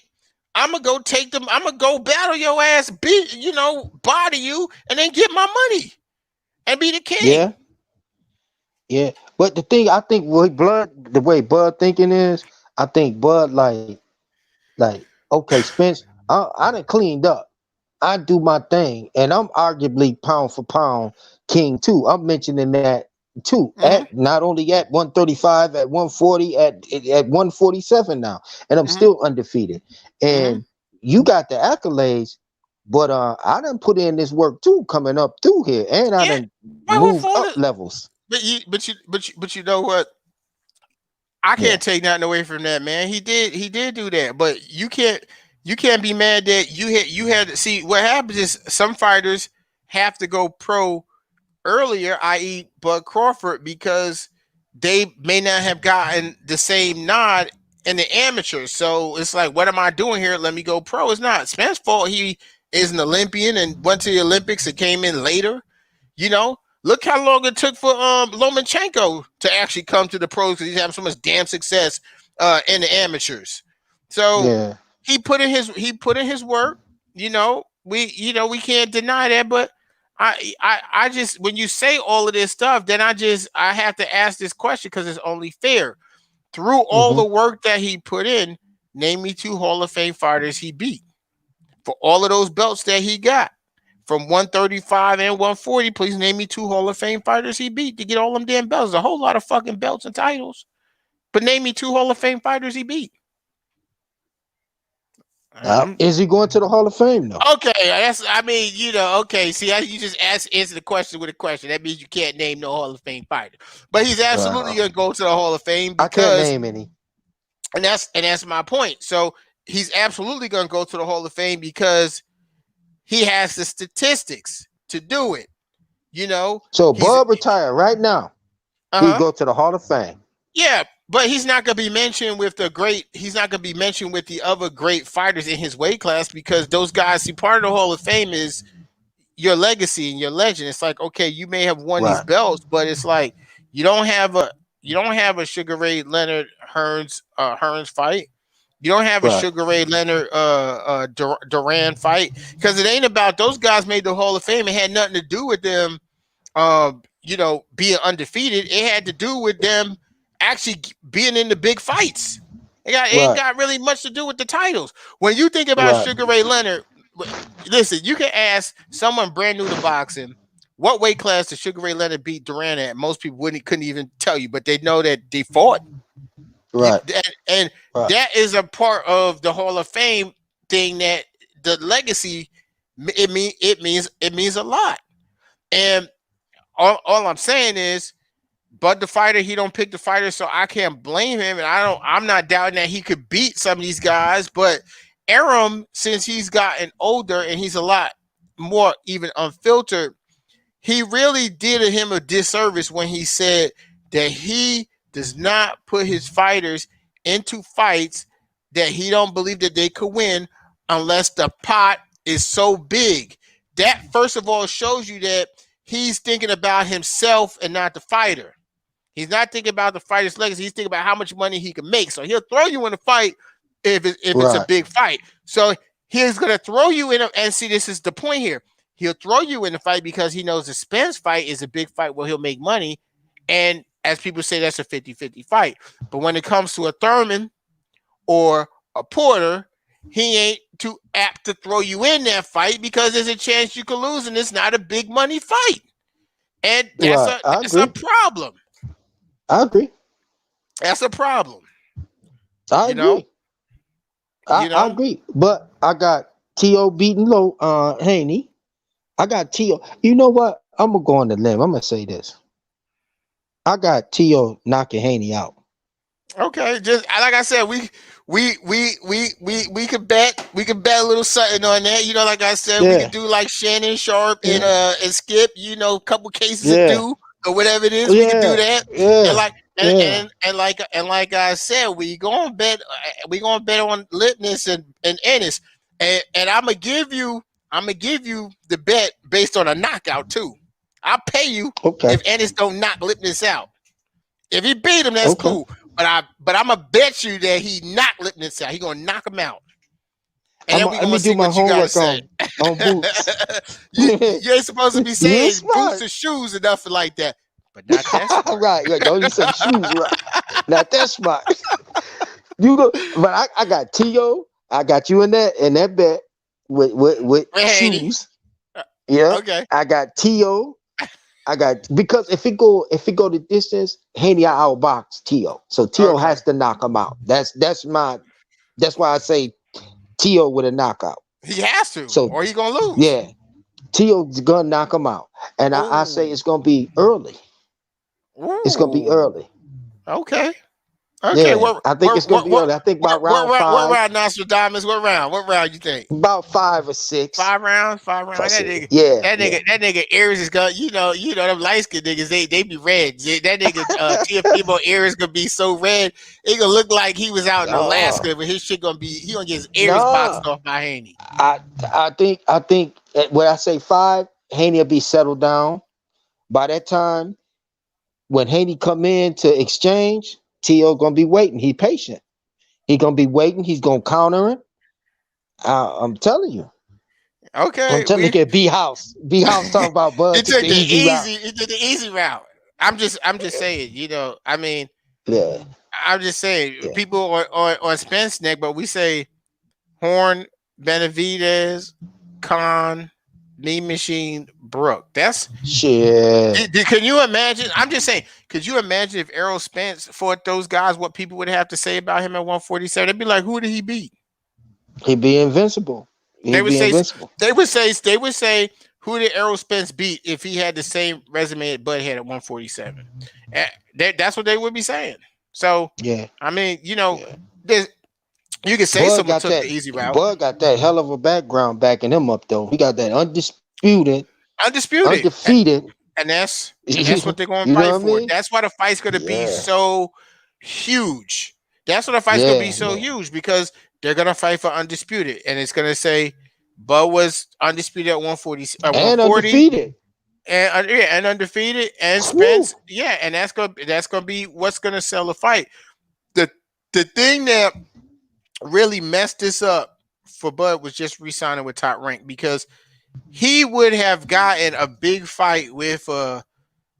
I'm gonna go take them. I'm gonna go battle your ass, beat body you, and then get my money and be the king. Yeah. Yeah. But the thing I think with Blood, the way Bud thinking is, I think Bud like okay, Spence, I done cleaned up. I do my thing, and I'm arguably pound for pound king too. I'm mentioning that too. Mm-hmm, At not only at 135, at 140, at 147 now, and I'm mm-hmm, still undefeated. mm-hmm. And you got the accolades, but I done put in this work too, coming up through here, and I Yeah. done Well, moved up levels. but you know what? I Yeah, can't take nothing away from that, man. He did do that, but you can't be mad that you had see what happens is some fighters have to go pro earlier, i.e., Bud Crawford, because they may not have gotten the same nod in the amateurs. So it's like, what am I doing here? Let me go pro. It's not Spence's fault. He is an Olympian and went to the Olympics and came in later. Look how long it took for Lomachenko to actually come to the pros because he's having so much damn success in the amateurs. So yeah. he put in his work. We can't deny that, but I just when you say all of this stuff, then I have to ask this question because it's only fair. Through all Hmm. the work that he put in, name me two Hall of Fame fighters he beat for all of those belts that he got from 135 and 140. Please name me two Hall of Fame fighters he beat to get all them damn belts. A whole lot of fucking belts and titles, but name me two Hall of Fame fighters he beat. Um, Is he going to the Hall of Fame though? Okay, that's. I mean, okay. See, you just answer the question with a question. That means you can't name no Hall of Fame fighter, but he's absolutely Uh, going to go to the Hall of Fame I can't because, name any. and that's my point. So he's absolutely going to go to the Hall of Fame because he has the statistics to do it. You know, So he's Bud retired right now. He uh huh. go to the Hall of Fame. Yeah, but he's not going to be mentioned with the great. He's not going to be mentioned with the other great fighters in his weight class because those guys. See, part of the Hall of Fame is your legacy and your legend. It's like, okay, you may have won these Right. belts, but it's like you don't have a Sugar Ray Leonard Hearns fight. You don't have a Right. Sugar Ray Leonard Duran fight because it ain't about those guys made the Hall of Fame. It had nothing to do with them being undefeated. It had to do with them actually being in the big fights. It ain't Right. got really much to do with the titles. When you think about Right. Sugar Ray Leonard, listen, you can ask someone brand new to boxing what weight class did Sugar Ray Leonard beat Duran at. Most people couldn't even tell you, but they know that they fought. You, Right. and Right. that is a part of the Hall of Fame thing that the legacy it means a lot. And all I'm saying is, but the fighter, he don't pick the fighter, so I can't blame him. And I'm not doubting that he could beat some of these guys, but Aram, since he's gotten older and he's a lot more even unfiltered, he really did him a disservice when he said that he does not put his fighters into fights that he don't believe that they could win unless the pot is so big. That first of all shows you that he's thinking about himself and not the fighter. He's not thinking about the fighter's legacy. He's thinking about how much money he can make. So he'll throw you in a fight if it's a Right. big fight. So he's gonna throw you in and see, this is the point here. He'll throw you in the fight because he knows the Spence fight is a big fight where he'll make money. And as people say, that's a 50-50 fight. But when it comes to a Thurman or a Porter, he ain't too apt to throw you in that fight because there's a chance you could lose and it's not a big money fight. and Right. I that's a agree. problem. I agree. That's a problem. I You know, agree. you I know. agree. But I got T.O. beating low Haney. I got T.O. You know what? I'm gonna go on the limb. I'm gonna say this. I got T.O. knocking Haney out. Okay, just like I said, we could bet a little something on that. You know, like I said, we could Yeah. do like Shannon Sharp Yeah. and Skip. You know, a couple cases of Yeah. do or whatever it is. We could do Yeah. that. And Yeah. like Yeah. and like I said, we gonna bet on Litness and Ennis. And I'm gonna give you the bet based on a knockout too. I'll pay you Okay. if Ennis don't knock Lipness out. If he beat him, that's Okay. cool. But I'm gonna bet you that he knocked Lipness out. He gonna knock him out, and then we Let gonna me do see my what you gotta homework say. on Boots. You ain't supposed to be You're saying boots smart. and shoes and nothing like that, but not that smart. Right, right. Don't you say shoes, right? Not that smart. You go, but I got T.O. I got you in that bet with Haney. shoes. Yeah. Okay. I got T.O. I got because if it go the distance, Haney I outbox T.O. So T.O. Okay. has to knock him out. That's why I say T.O. with a knockout. He has to, So or he gonna lose. yeah, T.O.'s gonna knock him out. And I say Ooh. it's gonna be early. It's gonna be Ooh. early. Okay. Okay. Yeah, I think it's gonna be early. I think about round What five, round Nostradamus? What round? What round you think? about 5 or 6. 5 rounds, 5 rounds. If I say, yeah, yeah. That nigga Aries is gonna, them light skinned niggas, they be red. That nigga Teofimo Aries gonna be so red, it gonna look like he was out in No, Alaska, but his shit gonna be, he gonna get his Aries no. boxed off by Haney. I think when I say 5, Haney will be settled down. By that time, when Haney come in to exchange, T.O. gonna be waiting. He patient. He gonna be waiting. He's gonna counter him. I'm telling you. I'm Okay, telling you, B House. B House talking about he Bud took took the easy route. he did the easy route. I'm just saying, I mean, Yeah, I'm just saying, yeah. people on Spence neck, but we say Horn, Benavidez, Khan, Mean Machine, Brooke. That's Shit. can you imagine? I'm just saying, could you imagine if Errol Spence fought those guys, what people would have to say about him at 147? They'd be like, who did he beat? He'd be invincible. They He'd would be say invincible. they would say, who did Errol Spence beat if he had the same resume that Bud had at 147? That's what they would be saying. So Yeah, I mean, yeah. there's you could say Bud someone got took the that. easy route. Bud got that hell of a background backing him up, though. He got that undisputed, Undisputed. undefeated. And that's You what they're going to know fight what I for. mean? That's why the fight's going to be Yeah, so huge. That's why the fight's going to be yeah, so yeah. huge because they're going to fight for undisputed, and it's going to say Bud was undisputed at And 140, undefeated. and undefeated, and Whew. Spence, yeah, and that's gonna be what's going to sell the fight. The the thing that really messed this up for Bud was just re-signing with Top Rank because he would have gotten a big fight with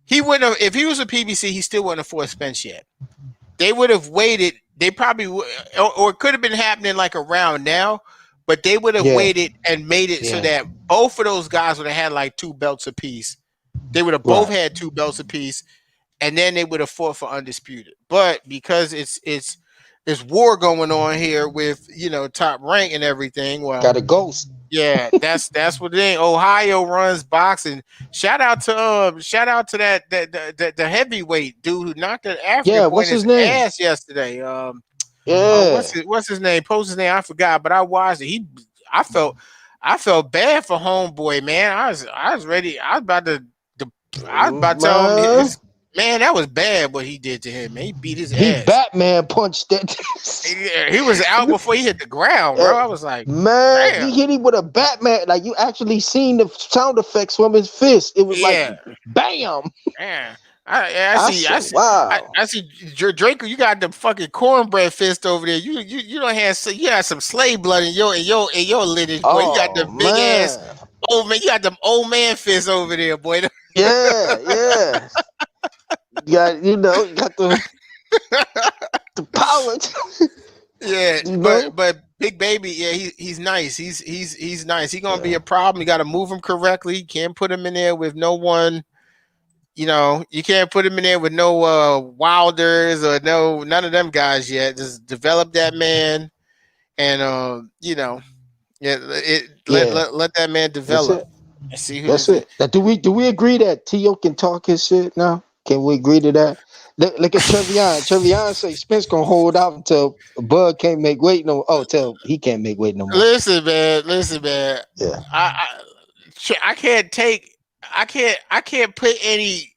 he wouldn't have, if he was a PBC, he still wouldn't have fought Spence yet. They would have waited. They probably would, or it could have been happening like around now, but they would have Yeah, waited and made it so yeah. that both of those guys would have had like 2 belts apiece. They would have both Right. had 2 belts apiece, and then they would have fought for undisputed. But because it's war going on here with Top Rank and everything, well, Got a ghost. yeah, that's what it is. Ohio runs boxing. Shout out to that the heavyweight dude who knocked that African Yeah, boy what's in his his name? ass yesterday. Yeah. What's his name? Post his name. I forgot, but I watched it. I felt bad for homeboy, man. I was ready. I was about to tell him Man, man, that was bad what he did to him. Man, he beat his he ass. Batman punched that. He was out before he hit the ground, bro. I was like, Man, damn. he hit him with a Batman. Like you actually seen the sound effects from his fist. It was like Yeah. bam. Man, I Said, wow. I see Draco. You got the fucking cornbread fist over there. You don't have you got some slave blood in your lineage, boy. You got Oh the big ass man. old man. You got them old man fists over there, boy. Yeah, yeah. You got the power. Yeah, You know? but Big Baby, yeah, he's nice. He's nice. He gonna be Yeah. a problem. You got to move him correctly. You can't put him in there with no one. You can't put him in there with no Wilders or none of them guys yet. Just develop that man, and Yeah, let that man that's develop it. and see who That's is it. it. Now, do we agree that T.O. can talk his shit now? Can we agree to that? Look at Trevion. Trevion say Spence gonna hold out until Bud can't make weight no. Oh, till he can't make weight no more. Listen, man. Listen, man. Yeah. I I can't take. I can't put any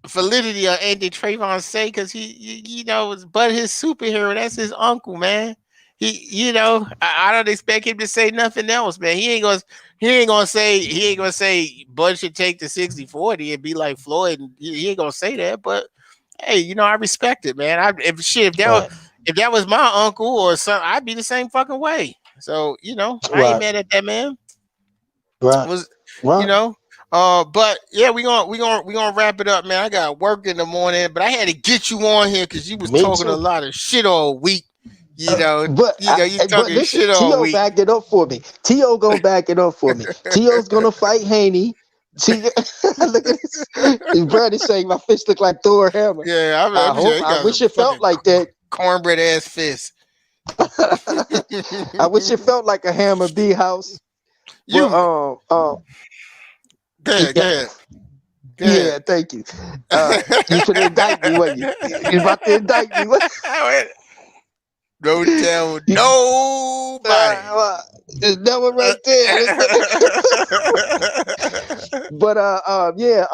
validity on anything Trayvon say because but his superhero. That's his uncle, man. I don't expect him to say nothing else, man. He ain't gonna say Bud should take the 60-40 and be like Floyd. And he ain't gonna say that, but hey, I respect it, man. Right. If that was my uncle or something, I'd be the same fucking way. So I ain't Right. mad at that man. Right. Was you Right. know but yeah, we gonna wrap it up, man. I got work in the morning, but I had to get you on here because you was Me talking a too. lot of shit all week. You But talking listen, shit all T.O. week. backed it up for me. T.O. gonna back it up for me. T.O.'s gonna fight Haney. See, look at this. Brady saying my fist look like Thor hammer. Yeah, I I'm sure hope. he I got wish some it felt fucking like that. cornbread ass fist. I wish it felt like a hammer B house. But You go ahead, go yeah, ahead, go ahead. yeah. Thank you. You finna indict me, wasn't you? You about to indict me? What? Don't tell You, nobody. that one right there. But yeah.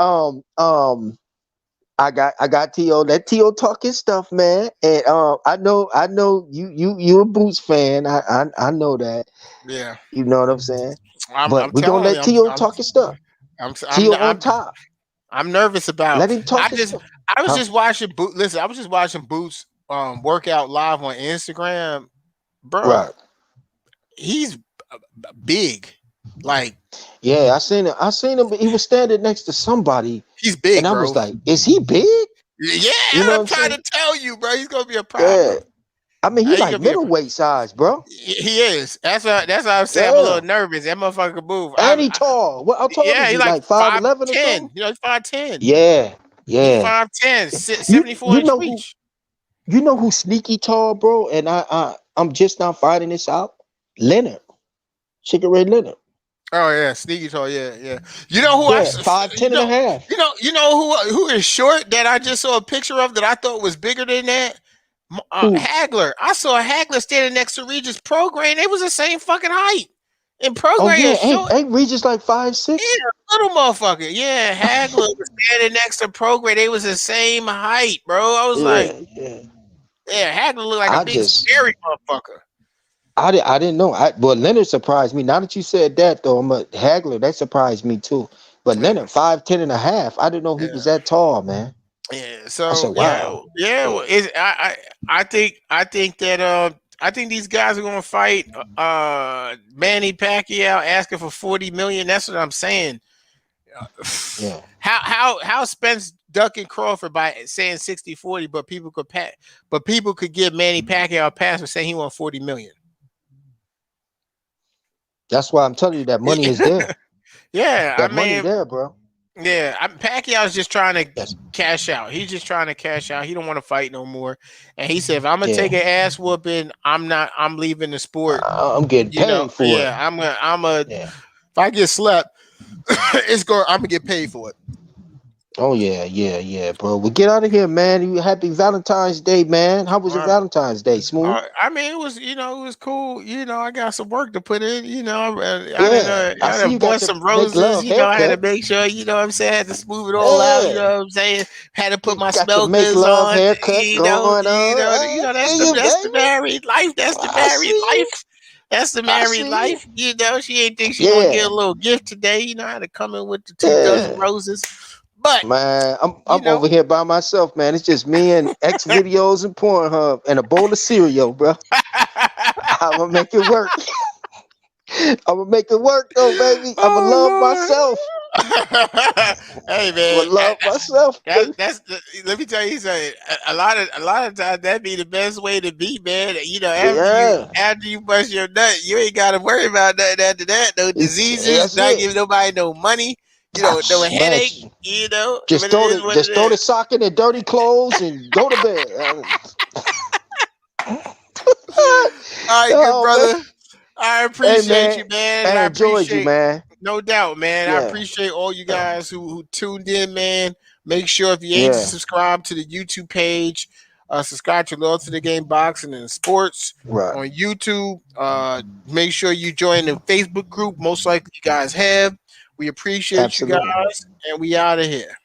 I got T.O. Let T.O. talk his stuff, man. And I know you a Boots fan. I know that. Yeah, You know what I'm saying? I'm But we gonna telling you, let T.O. talk his stuff. I'm T.O. on I'm top. I'm nervous about. Let him talk his stuff. I was Huh? just watching Listen, I was just watching Boots workout live on Instagram, bro. Right. He's big, like Yeah, I seen him. I seen him. He was standing next to somebody, he's and big, I was bro. like, "Is he big?" Yeah, You know what I'm I'm trying saying? to tell you, bro. He's gonna be a Yeah. problem. I mean, he He's like gonna be a. middleweight size, bro. He is. That's why I'm saying I'm a Yeah. little nervous. That motherfucker can move. And he tall. What? How tall Yeah, is he's he? like Like 5'11" or 5'10". something? He's 5'10". Yeah. He Yeah. 5'10", You 74 you inch know who reach. you know who sneaky tall, bro? And I'm just now finding this out. Leonard. Sugar Ray Leonard. Oh yeah, sneaky tall. Yeah, yeah. You know who Yeah, 5'10" and a half. who is short that I just saw a picture of that I thought was bigger than that. Who? Hagler. I saw a Hagler standing next to Regis Program. They was the same fucking height. And Oh Program yeah, short. ain't Regis like 5'6"? Yeah, little motherfucker. Yeah, Hagler was standing next to Program. They was the same height, bro. I was like, Yeah, yeah. yeah, Hagler looked like a I big just scary motherfucker. I didn't know. Well, Leonard surprised me. Now that you said that though, I'm a Hagler, that surprised me too. But Yeah, Leonard 5'10" and a half. I didn't know he was yeah. that tall, man. Yeah. I said, So yeah, wow. yeah. Yeah. Well, I think these guys are gonna fight Manny Pacquiao asking for 40 million. That's what I'm saying. Yeah. How Spence ducking Crawford by saying 60-40, but people could give Manny Pacquiao a pass for saying he won 40 million. That's why I'm telling you that money is there. Yeah, I That money mean, there, bro. yeah, Pacquiao's just trying to Yes. cash out. He's just trying to cash out. He don't want to fight no more. And he said, if I'm gonna take Yeah. an ass whooping, I'm leaving the sport. I'm getting paid for it. Yeah, I'm a Yeah. if I get slapped, I'm gonna get paid for it. Oh yeah, yeah, yeah, bro. Well, get out of here, man. You happy Valentine's Day, man. How was your Um, Valentine's Day? Smooth? I mean, it was cool. I got some work to put in. Yeah. I I see done you got bought your some make roses. love I had to haircut. make sure. What I'm saying, I had to smooth it all out. You Yeah. know what I'm saying? Had to put my Got your smell make goods love on. haircut going on. I see you, That's the baby. married life. That's the I married see you. life. That's the I married see you. life. She ain't think she gonna get Yeah. a little gift today. I had to come in with the 2 dozen Yeah. roses. But Man, you I'm know, over here by myself, man. It's just me and X videos and Pornhub and a bowl of cereal, bro. I'm gonna make it work. I'm gonna make it work though, baby. I'm gonna love oh myself. Lord. Hey I'm man, gonna love myself, baby. let me tell you something. A lot of times that be the best way to be, man. Yeah. After you bust your nut, you ain't got to worry about nothing after that. No diseases, That's not it. giving nobody no money. no Man, headache. But just it is what just it throw the is. sock in the dirty clothes and go to bed. All right, good Oh man, brother. I hey appreciate man, you, man, and I I enjoyed you, appreciate, man. no doubt, man. I Yeah, appreciate all you guys who tuned in, man. Make sure if you ain't yeah, subscribed to the YouTube page, subscribe to Loyal to the Game Boxing and Sports right, on YouTube. Make sure you join the Facebook group. Most likely, you guys have. We appreciate you absolutely. guys, and we out of here.